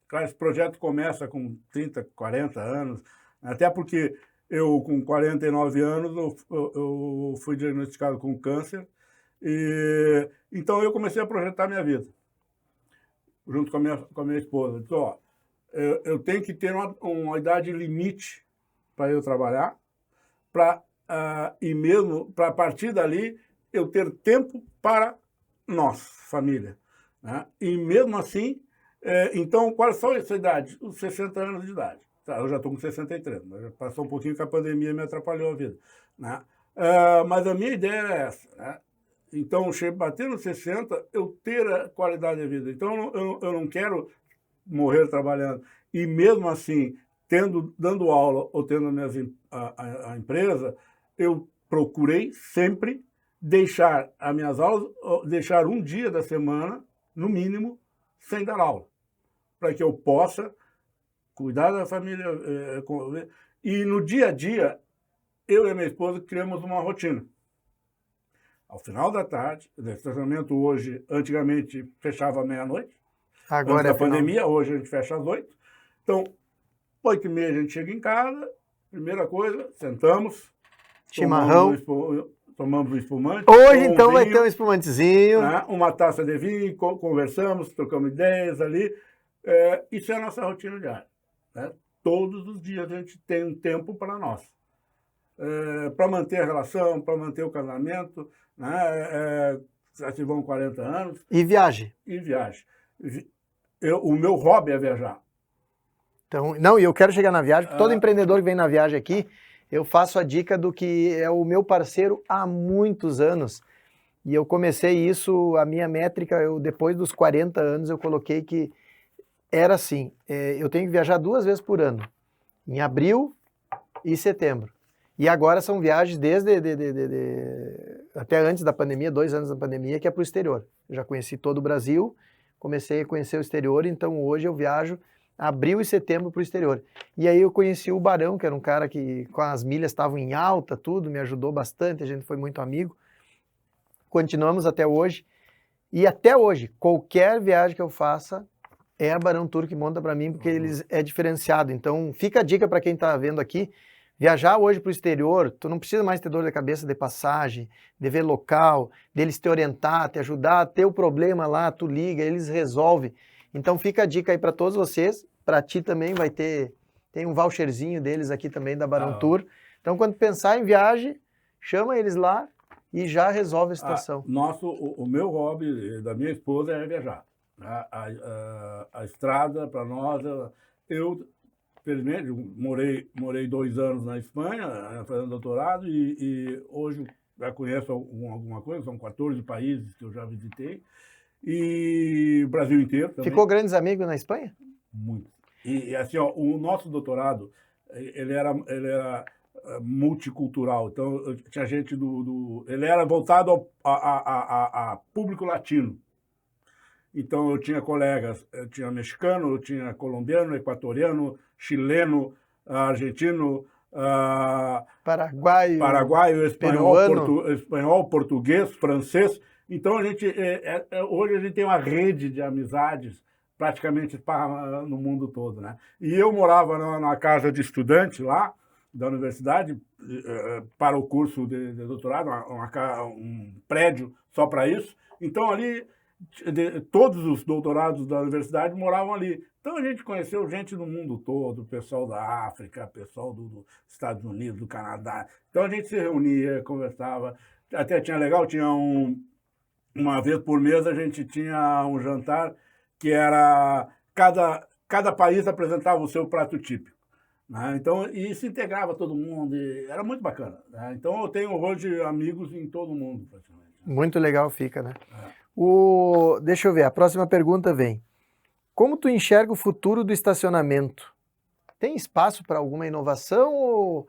Claro, esse projeto começa com 30, 40 anos, até porque eu, com 49 anos, eu fui diagnosticado com câncer. Então, eu comecei a projetar minha vida, junto com a minha esposa. Disse, eu tenho que ter uma idade limite para eu trabalhar, e mesmo para, a partir dali, eu ter tempo para nós, família. Né? E mesmo assim, então, qual são essa idade? Os 60 anos de idade. Tá, eu já estou com 63, mas passou um pouquinho que a pandemia me atrapalhou a vida. Né? Mas a minha ideia é essa. Né? Então, bater nos 60, eu ter a qualidade de vida. Então, eu não quero morrer trabalhando. E mesmo assim, dando aula ou tendo a empresa, eu procurei sempre deixar as minhas aulas, deixar um dia da semana, no mínimo, sem dar aula, para que eu possa cuidar da família. E no dia a dia, eu e a minha esposa criamos uma rotina. Ao final da tarde, o estacionamento hoje, antigamente, fechava à meia-noite, Agora antes da é final. pandemia, hoje a gente fecha às 8. Então, 8h30 a gente chega em casa, primeira coisa, sentamos, Chimarrão. tomamos um espumante. Hoje, ou então, vai vinho, ter um espumantezinho. né, uma taça de vinho, conversamos, trocamos ideias ali. Isso é a nossa rotina diária. Né? Todos os dias a gente tem um tempo para nós. Para manter a relação, para manter o casamento, né? Já se vão 40 anos. E viagem. E viagem. O meu hobby é viajar. Então, não, e eu quero chegar na viagem, porque todo empreendedor que vem na viagem aqui, eu faço a dica do que é o meu parceiro há muitos anos. E eu comecei isso, a minha métrica, depois dos 40 anos, eu coloquei que era assim, eu tenho que viajar 2 vezes por ano, em abril e setembro. E agora são viagens desde até antes da pandemia, 2 anos da pandemia, que é para o exterior. Eu já conheci todo o Brasil, comecei a conhecer o exterior, então hoje eu viajo abril e setembro para o exterior. E aí eu conheci o Barão, que era um cara que com as milhas estavam em alta, tudo, me ajudou bastante, a gente foi muito amigo. Continuamos até hoje. E até hoje, qualquer viagem que eu faça, é a Barão Tour que monta para mim, porque eles é diferenciado. Então fica a dica para quem está vendo aqui, viajar hoje para o exterior, tu não precisa mais ter dor de cabeça de passagem, de ver local, deles te orientar, te ajudar, ter o problema lá, tu liga, eles resolvem. Então fica a dica aí para todos vocês, para ti também tem um voucherzinho deles aqui também da Barão Tour. Então quando pensar em viagem, chama eles lá e já resolve a situação. O meu hobby da minha esposa é viajar. A estrada para nós, eu felizmente morei 2 anos na Espanha, fazendo doutorado, e hoje já conheço alguma coisa, são 14 países que eu já visitei. E o Brasil inteiro também. Ficou grandes amigos na Espanha? Muito. E assim, ó, o nosso doutorado, ele era multicultural. Então, tinha gente ele era voltado a público latino. Então, eu tinha colegas, eu tinha mexicano, eu tinha colombiano, equatoriano, chileno, argentino, paraguaio, espanhol, português, francês. Então, hoje a gente tem uma rede de amizades praticamente no mundo todo, né? E eu morava na casa de estudante lá, da universidade, para o curso de doutorado, um prédio só para isso. Então, ali, todos os doutorados da universidade moravam ali. Então, a gente conheceu gente do mundo todo, pessoal da África, pessoal dos Estados Unidos, do Canadá. Então, a gente se reunia, conversava. Até tinha uma vez por mês a gente tinha um jantar que era cada país apresentava o seu prato típico, né? Então, e se integrava todo mundo, era muito bacana, né? Então eu tenho hoje amigos em todo o mundo, praticamente. Muito legal fica, né? Deixa eu ver, a próxima pergunta vem. Como tu enxerga o futuro do estacionamento? Tem espaço para alguma inovação ou,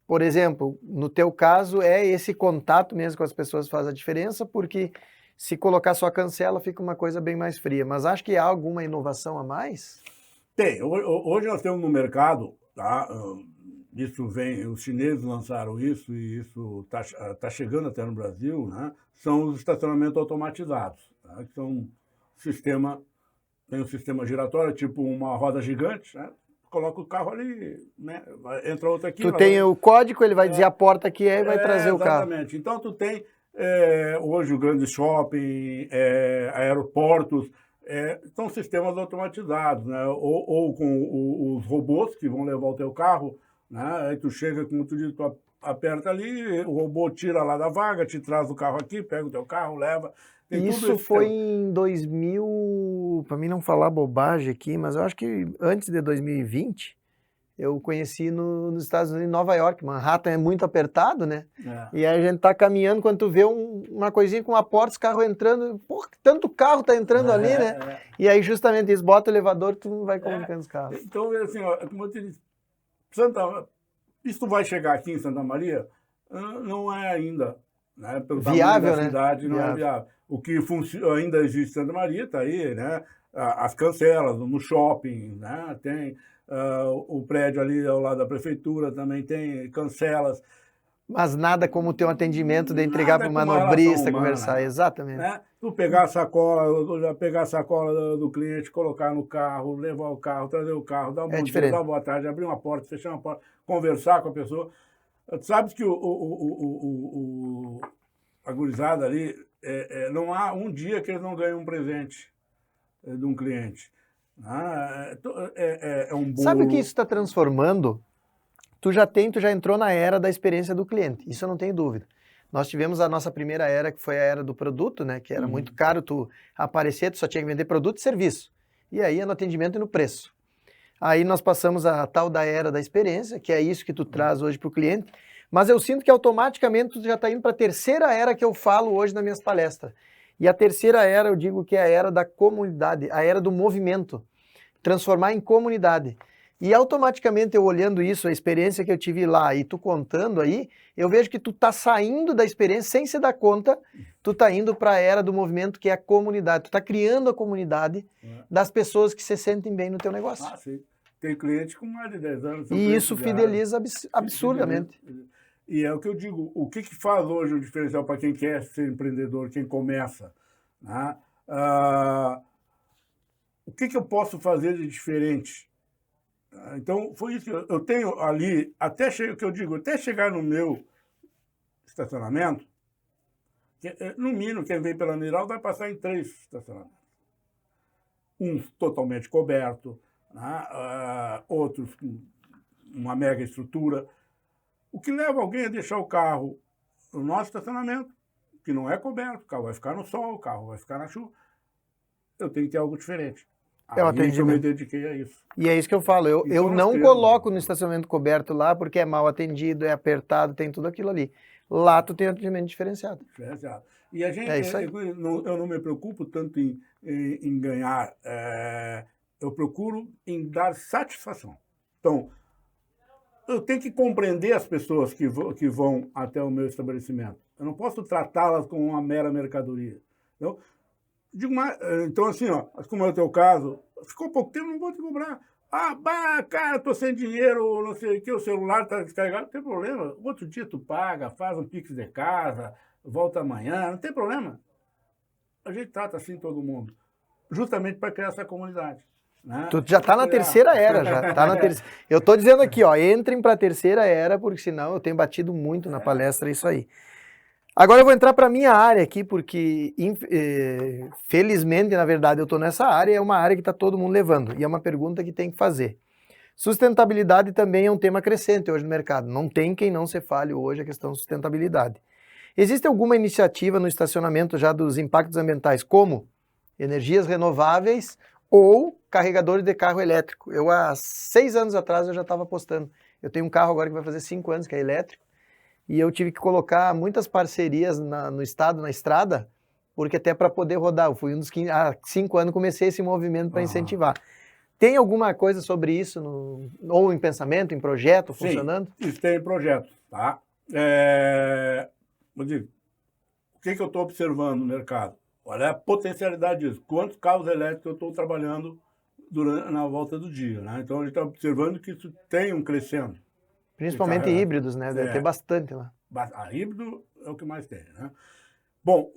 por exemplo, no teu caso, é esse contato mesmo com as pessoas que faz a diferença, porque se colocar só cancela, fica uma coisa bem mais fria. Mas acho que há alguma inovação a mais? Tem. Hoje nós temos no mercado, tá? Os chineses lançaram isso, e isso tá chegando até no Brasil, né? São os estacionamentos automatizados, tá? Que são tem um sistema giratório, tipo uma roda gigante, né? Coloca o carro ali, né? Entra outro aqui. Tu tem o código, ele vai dizer a porta que é e vai trazer o carro. Exatamente. Então, tu tem hoje o grande shopping, aeroportos, são sistemas automatizados, né? Ou com os robôs que vão levar o teu carro, né? Aí tu chega, como tu diz, tu aperta ali, o robô tira lá da vaga, te traz o carro aqui, pega o teu carro, leva. Isso foi em 2000, para mim não falar bobagem aqui, mas eu acho que antes de 2020, eu conheci nos Estados Unidos, em Nova York. Manhattan é muito apertado, né? E aí a gente tá caminhando, quando tu vê uma coisinha com uma porta, os carros entrando, pô, tanto carro tá entrando ali, né? E aí justamente isso, bota o elevador, tu vai colocando os carros. Então, assim, ó, como eu te disse, isso vai chegar aqui em Santa Maria, não é ainda, né? Pelo viável, tamanho da cidade, né? Não é viável. O que ainda existe em Santa Maria está aí, né? As cancelas no shopping, né? Tem o prédio ali ao lado da prefeitura, também tem cancelas. Mas nada como ter um atendimento de entregar Nada para o como a manobrista, relação humana, conversar. Exatamente. né? Tu pegar a sacola, do cliente, colocar no carro, levar o carro, trazer o carro, dar um bom dia, diferente. dar uma boa tarde, abrir uma porta, fechar uma porta, conversar com a pessoa. Tu sabes que a gurizada ali, não há um dia que eles não ganham um presente de um cliente. É um bolo. Sabe o que isso está transformando? Tu já entrou na era da experiência do cliente, isso eu não tenho dúvida. Nós tivemos a nossa primeira era, que foi a era do produto, né? Que era muito caro tu aparecer, tu só tinha que vender produto e serviço. E aí é no atendimento e no preço. Aí nós passamos a tal da era da experiência, que é isso que tu traz hoje para o cliente, mas eu sinto que automaticamente tu já está indo para a terceira era que eu falo hoje nas minhas palestras. E a terceira era, eu digo que é a era da comunidade, a era do movimento, transformar em comunidade. E automaticamente eu olhando isso, a experiência que eu tive lá e tu contando aí, eu vejo que tu tá saindo da experiência sem se dar conta, tu tá indo para a era do movimento que é a comunidade. Tu tá criando a comunidade das pessoas que se sentem bem no teu negócio. Ah, sim. Tem cliente com mais de 10 anos. E isso fideliza absurdamente. E é o que eu digo, o que faz hoje o diferencial para quem quer ser empreendedor, quem começa, né? O que eu posso fazer de diferente? Então, foi isso que eu tenho ali, até chegar no meu estacionamento, no mínimo, quem vem pela Miral vai passar em 3 estacionamentos. Uns totalmente coberto, né? Outros com uma mega estrutura. O que leva alguém a deixar o carro no nosso estacionamento, que não é coberto, o carro vai ficar no sol, o carro vai ficar na chuva. Eu tenho que ter algo diferente. Aí que eu me dediquei a isso. E é isso que eu falo, eu não coloco no estacionamento coberto lá porque é mal atendido, é apertado, tem tudo aquilo ali. Lá tu tem atendimento diferenciado. E a gente, eu não me preocupo tanto em ganhar, eu procuro em dar satisfação. Então, eu tenho que compreender as pessoas que vão até o meu estabelecimento. Eu não posso tratá-las como uma mera mercadoria. Então, então, assim, ó, como é o teu caso, ficou pouco tempo, não vou te cobrar. Cara, tô sem dinheiro, não sei o que, o celular tá descarregado, não tem problema. Outro dia tu paga, faz um pix de casa, volta amanhã, não tem problema. A gente trata assim todo mundo, justamente para criar essa comunidade. Né? Tu já tá na terceira era, já tá na terceira. Eu tô dizendo aqui, ó, entrem para a terceira era, porque senão eu tenho batido muito na palestra isso aí. Agora eu vou entrar para a minha área aqui, porque felizmente, na verdade, eu estou nessa área, é uma área que está todo mundo levando, e é uma pergunta que tem que fazer. Sustentabilidade também é um tema crescente hoje no mercado, não tem quem não se fale hoje a questão de sustentabilidade. Existe alguma iniciativa no estacionamento já dos impactos ambientais, como energias renováveis ou carregadores de carro elétrico? Eu, há 6 anos atrás, eu já estava postando. Eu tenho um carro agora que vai fazer 5 anos, que é elétrico, e eu tive que colocar muitas parcerias no estado, na estrada, porque até para poder rodar, eu fui há 5 anos comecei esse movimento para incentivar. Tem alguma coisa sobre isso, ou em pensamento, em projeto, funcionando? Sim, isso tem projeto, tá? Eu digo, o que eu estou observando no mercado? Olha a potencialidade disso. Quantos carros elétricos eu estou trabalhando na volta do dia, né? Então a gente está observando que isso tem um crescendo. Principalmente híbridos, né? Deve ter bastante lá. Híbrido é o que mais tem, né? Bom,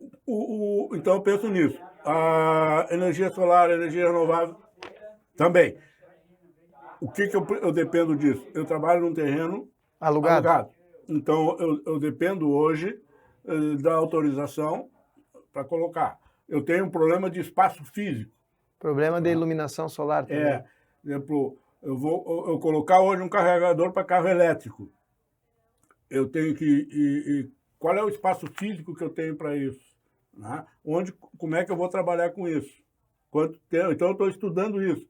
então eu penso nisso. A energia solar, a energia renovável, também. O que eu dependo disso? Eu trabalho num terreno alugado. Então eu dependo hoje da autorização para colocar. Eu tenho um problema de espaço físico. Problema de iluminação solar também. Por exemplo, eu colocar hoje um carregador para carro elétrico. Eu tenho que... qual é o espaço físico que eu tenho para isso? Né? Como é que eu vou trabalhar com isso? Quanto tempo? Então, eu estou estudando isso.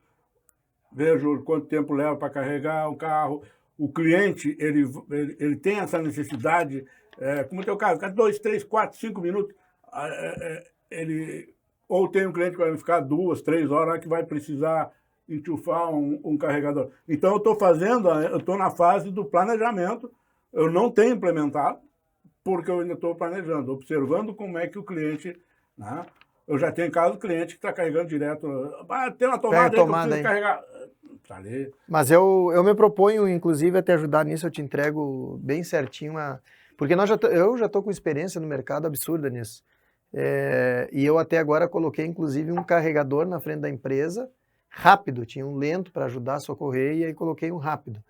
Vejo quanto tempo leva para carregar um carro. O cliente, ele tem essa necessidade, como é o teu caso, 2, 3, 4, 5 minutos. Ou tem um cliente que vai ficar 2, 3 horas que vai precisar enchufar um carregador. Então, eu estou na fase do planejamento. Eu não tenho implementado, porque eu ainda estou planejando, observando como é que o cliente... Né? Eu já tenho caso do cliente que está carregando direto. Tem uma tomada aí que eu preciso carregar. Tá ali. Mas eu me proponho, inclusive, a te ajudar nisso, eu te entrego bem certinho. Porque eu já estou com experiência no mercado absurda nisso. E eu até agora coloquei, inclusive, um carregador na frente da empresa, rápido, tinha um lento para ajudar a socorrer, e aí coloquei um rápido.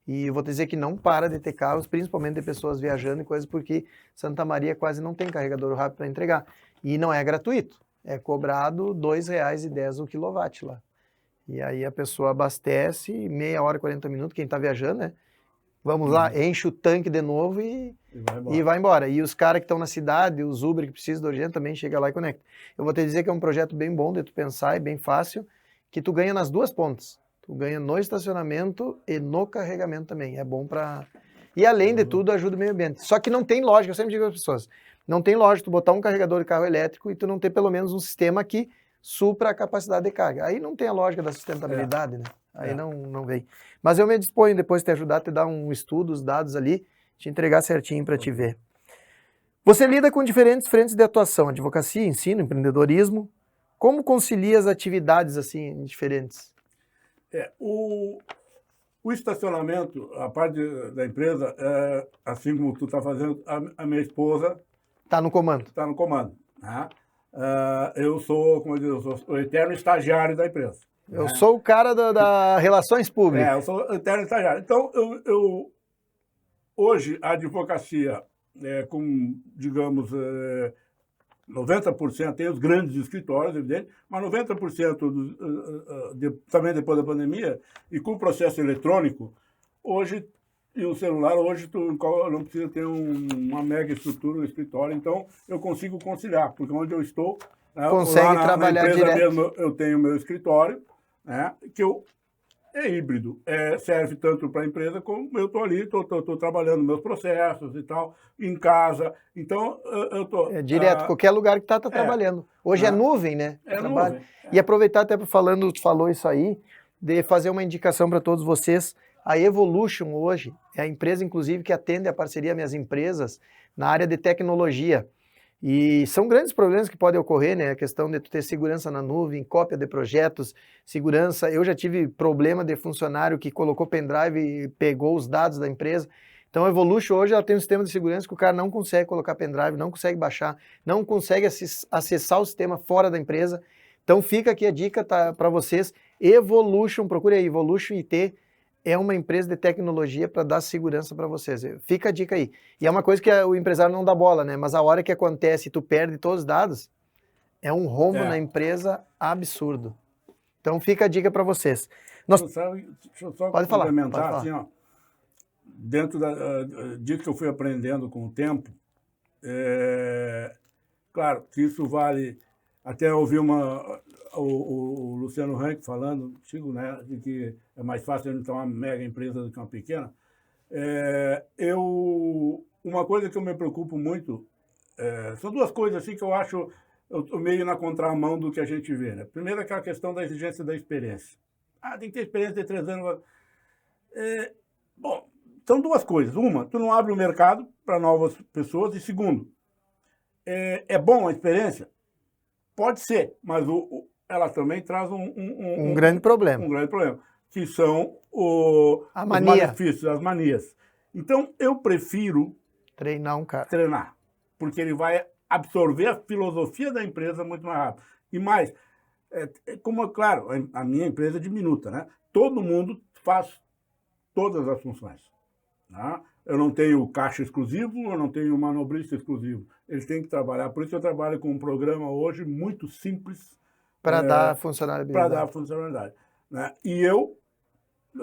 E eu vou te dizer que não para de ter carros, principalmente de pessoas viajando e coisas, porque Santa Maria quase não tem carregador rápido para entregar. E não é gratuito, é cobrado R$ 2,10 o quilowatt lá. E aí a pessoa abastece, meia hora, 40 minutos, quem está viajando, né? Vamos lá, enche o tanque de novo e vai embora. E os caras que estão na cidade, os Uber que precisam de urgente, também chega lá e conecta. Eu vou te dizer que é um projeto bem bom de tu pensar, é bem fácil, que tu ganha nas duas pontas. Tu ganha no estacionamento e no carregamento também. É bom para... E além de tudo, ajuda o meio ambiente. Só que não tem lógica, eu sempre digo às pessoas, não tem lógica tu botar um carregador de carro elétrico e tu não ter pelo menos um sistema que supra a capacidade de carga. Aí não tem a lógica da sustentabilidade, né? Aí não vem. Mas eu me disponho depois de te ajudar, te dar um estudo, os dados ali, te entregar certinho para te ver. Você lida com diferentes frentes de atuação, advocacia, ensino, empreendedorismo. Como concilia as atividades assim diferentes? O estacionamento, a parte da empresa, assim como tu está fazendo, a minha esposa... Está no comando. Está no comando. Né? Eu sou, como eu digo, eu sou o eterno estagiário da empresa. Eu sou o cara da Relações Públicas. Eu sou o eterno estagiário. Então, hoje, a advocacia, com, digamos, 90%, tem os grandes escritórios, evidente, mas 90% também depois da pandemia, e com o processo eletrônico, hoje, e o celular, hoje tu não precisa ter uma mega estrutura, um escritório, então eu consigo conciliar, porque onde eu estou, consegue trabalhar na empresa direto. mesmo, eu tenho meu escritório, que é híbrido, serve tanto para a empresa como eu estou ali, estou trabalhando meus processos e tal, em casa, então eu estou... É direto, qualquer lugar que tá trabalhando. Hoje é nuvem, né? Nuvem. E aproveitar até tu falou isso aí, de fazer uma indicação para todos vocês. A Evolution hoje é a empresa, inclusive, que atende a parceria Minhas Empresas na área de tecnologia. E são grandes problemas que podem ocorrer, né? A questão de tu ter segurança na nuvem, cópia de projetos, segurança. Eu já tive problema de funcionário que colocou pendrive e pegou os dados da empresa. Então a Evolution hoje ela tem um sistema de segurança que o cara não consegue colocar pendrive, não consegue baixar, não consegue acessar o sistema fora da empresa. Então fica aqui a dica para vocês. Evolution, procure aí, Evolution IT. É uma empresa de tecnologia para dar segurança para vocês. Fica a dica aí. E é uma coisa que o empresário não dá bola, né? Mas a hora que acontece e tu perde todos os dados, é um rombo na empresa absurdo. Então fica a dica para vocês. Deixa eu só pode complementar, falar. assim, ó, dentro disso que eu fui aprendendo com o tempo, claro que isso vale... Até ouvi o Luciano Hang falando, Chico, né, de que é mais fácil ele ter uma mega empresa do que uma pequena. Uma coisa que eu me preocupo muito, são duas coisas assim que eu acho meio na contramão do que a gente vê. Né? Primeiro, aquela questão da exigência da experiência. Tem que ter experiência de 3 anos. Bom, são duas coisas. Uma, tu não abre o mercado para novas pessoas. E segundo, é bom a experiência? Pode ser, mas ela também traz um grande problema. Um grande problema, que são os malefícios, as manias. Então, eu prefiro treinar um cara. Treinar, porque ele vai absorver a filosofia da empresa muito mais rápido. E mais, como, claro, a minha empresa é diminuta, né? Todo mundo faz todas as funções. Né? Eu não tenho caixa exclusivo, eu não tenho manobrista exclusivo. Eles têm que trabalhar. Por isso eu trabalho com um programa hoje muito simples. Para dar funcionalidade. Para dar funcionalidade. Né? E o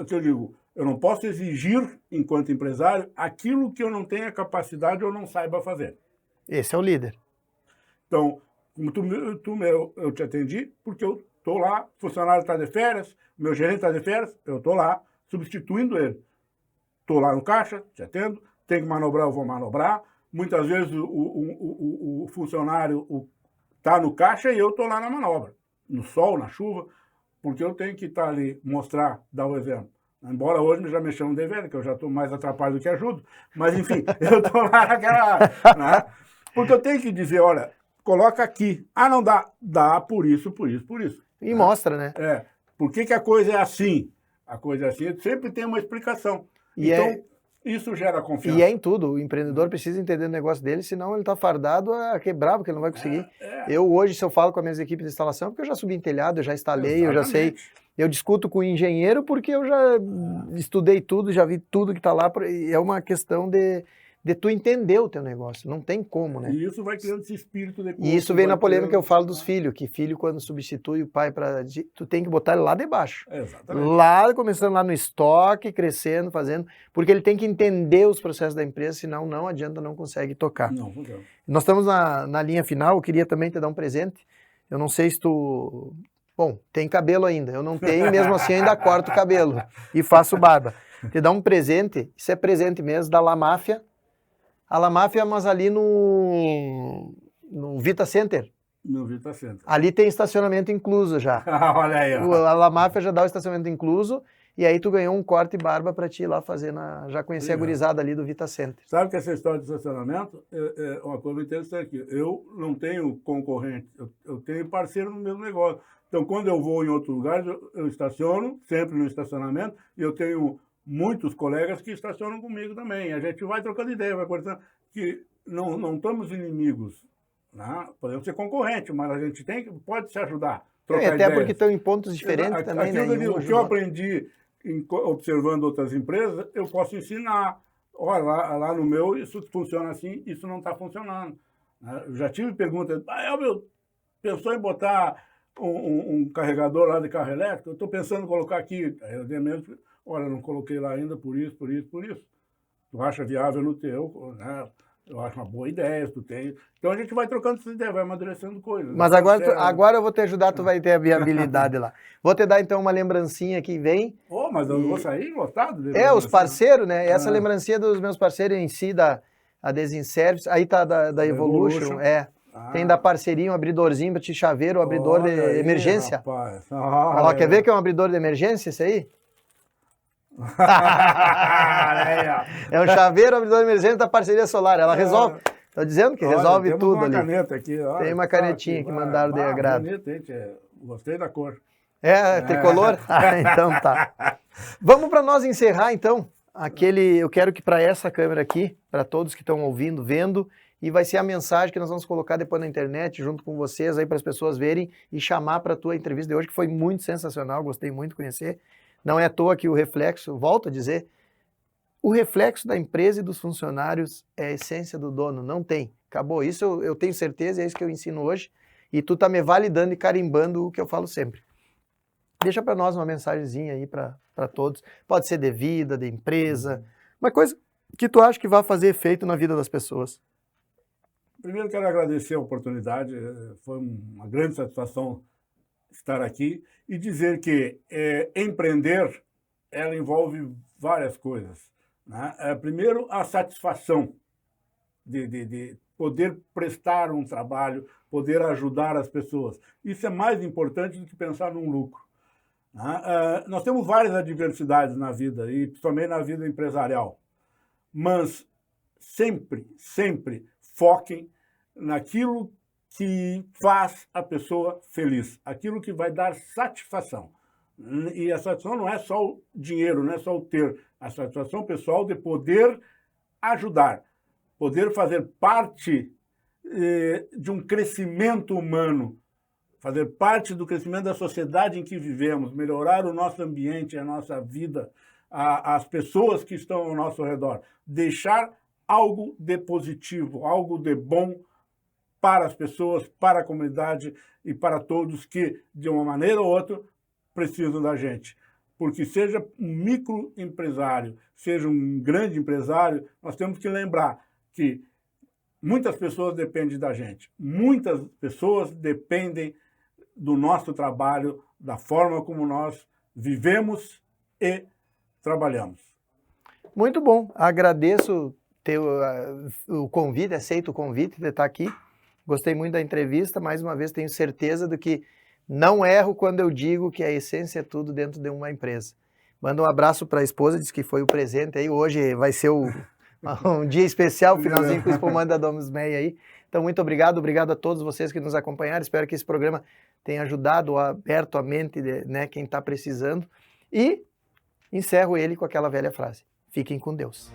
que eu digo, eu não posso exigir, enquanto empresário, aquilo que eu não tenha capacidade ou não saiba fazer. Esse é o líder. Então, como eu te atendi, porque eu estou lá, o funcionário está de férias, meu gerente está de férias, eu estou lá, substituindo ele. Estou lá no caixa, te atendo, tem que manobrar, eu vou manobrar. Muitas vezes o funcionário está no caixa e eu estou lá na manobra, no sol, na chuva, porque eu tenho que estar ali, mostrar, dar o exemplo. Embora hoje já me chamam de velho, que eu já estou mais atrapalhado do que ajudo, mas enfim, eu estou lá naquela área. Né? Porque eu tenho que dizer, olha, coloca aqui. Não dá. Dá por isso, por isso, por isso. E então, mostra, né? Por que a coisa é assim? A coisa é assim, sempre tem uma explicação. E então, Isso gera confiança. E é em tudo. O empreendedor precisa entender o negócio dele, senão ele está fardado a quebrar, porque ele não vai conseguir. Eu hoje, se eu falo com as minhas equipes de instalação, porque eu já subi em telhado, eu já instalei, eu já sei. Eu discuto com o engenheiro porque eu já estudei tudo, já vi tudo que está lá. E é uma questão de tu entender o teu negócio. Não tem como, né? E isso vai criando esse espírito de... E isso vem na polêmica que eu falo dos filhos, que filho, quando substitui o pai tu tem que botar ele lá debaixo. Exatamente. Lá, começando lá no estoque, crescendo, fazendo, porque ele tem que entender os processos da empresa, senão não adianta, não consegue tocar. Não funciona. Nós estamos na linha final, eu queria também te dar um presente. Eu não sei se tu... Bom, tem cabelo ainda, eu não tenho, mesmo assim ainda corto o cabelo e faço barba. Te dar um presente, isso é presente mesmo, da La Máfia. A La Máfia, mas ali no Vita Center. No Vita Center. Ali tem estacionamento incluso já. Olha aí, ó. A La Máfia já dá o estacionamento incluso, e aí tu ganhou um corte e barba para ti ir lá fazer, já conhecer a gurizada ali do Vita Center. Sabe que essa história de estacionamento é uma coisa interessante aqui. Eu não tenho concorrente, eu tenho parceiro no mesmo negócio. Então, quando eu vou em outro lugar, eu estaciono, sempre no estacionamento, e eu tenho muitos colegas que estacionam comigo também. A gente vai trocando ideia, vai conversando, que não estamos inimigos, né? Podemos ser concorrentes, mas a gente pode se ajudar, trocar até ideias. porque estão em pontos diferentes também, né? O que eu aprendi observando outras empresas, eu posso ensinar. Olha, lá no meu, isso funciona assim, isso não está funcionando. Eu já tive perguntas, pensou em botar um carregador lá de carro elétrico? Eu estou pensando em colocar aqui. Aí eu dei mesmo, olha, não coloquei lá ainda por isso. Tu acha viável no teu, né? Eu acho uma boa ideia, tu tem. Então a gente vai trocando essa ideia, vai amadurecendo coisas. Mas agora eu vou te ajudar, tu vai ter a viabilidade lá. Vou te dar então uma lembrancinha que vem. Mas eu vou sair lotado. Os parceiros, né? Essa lembrancinha dos meus parceiros em si, da Desinservice, aí tá da Evolution, tem da parceria um abridorzinho para te chaveiro, um abridor de emergência. Rapaz. Quer ver que é um abridor de emergência esse aí? É um chaveiro, abridor de emergência da parceria solar. Ela resolve. Tô dizendo que resolve tudo ali. Caneta aqui, tem uma canetinha que mandaram de agrado. Gostei da cor. Tricolor? Então tá. Vamos para nós encerrar então. Eu quero que para essa câmera aqui, para todos que estão ouvindo, vendo, e vai ser a mensagem que nós vamos colocar depois na internet, junto com vocês aí, para as pessoas verem e chamar para a tua entrevista de hoje, que foi muito sensacional, gostei muito de conhecer. Não é à toa que o reflexo, volto a dizer, o reflexo da empresa e dos funcionários é a essência do dono, não tem. Acabou. Isso eu tenho certeza, é isso que eu ensino hoje, e tu tá me validando e carimbando o que eu falo sempre. Deixa para nós uma mensagenzinha aí para todos. Pode ser de vida, de empresa, uma coisa que tu acha que vai fazer efeito na vida das pessoas. Primeiro quero agradecer a oportunidade, foi uma grande satisfação estar aqui e dizer que empreender, ela envolve várias coisas, né? Primeiro, a satisfação de poder prestar um trabalho, poder ajudar as pessoas. Isso é mais importante do que pensar num lucro, né? Nós temos várias adversidades na vida, e principalmente na vida empresarial, mas sempre foquem naquilo que faz a pessoa feliz, aquilo que vai dar satisfação. E a satisfação não é só o dinheiro, não é só o ter, a satisfação pessoal de poder ajudar, poder fazer parte de um crescimento humano, fazer parte do crescimento da sociedade em que vivemos, melhorar o nosso ambiente, a nossa vida, as pessoas que estão ao nosso redor, deixar algo de positivo, algo de bom para as pessoas, para a comunidade e para todos que, de uma maneira ou outra, precisam da gente. Porque seja um microempresário, seja um grande empresário, nós temos que lembrar que muitas pessoas dependem da gente. Muitas pessoas dependem do nosso trabalho, da forma como nós vivemos e trabalhamos. Muito bom. Agradeço o convite, aceito o convite de estar aqui. Gostei muito da entrevista, mais uma vez tenho certeza do que não erro quando eu digo que a essência é tudo dentro de uma empresa. Manda um abraço para a esposa, diz que foi o presente aí, hoje vai ser um dia especial, finalzinho com o espumante da Domus May aí. Então muito obrigado a todos vocês que nos acompanharam, espero que esse programa tenha ajudado, aberto a mente de quem está precisando, e encerro ele com aquela velha frase, fiquem com Deus.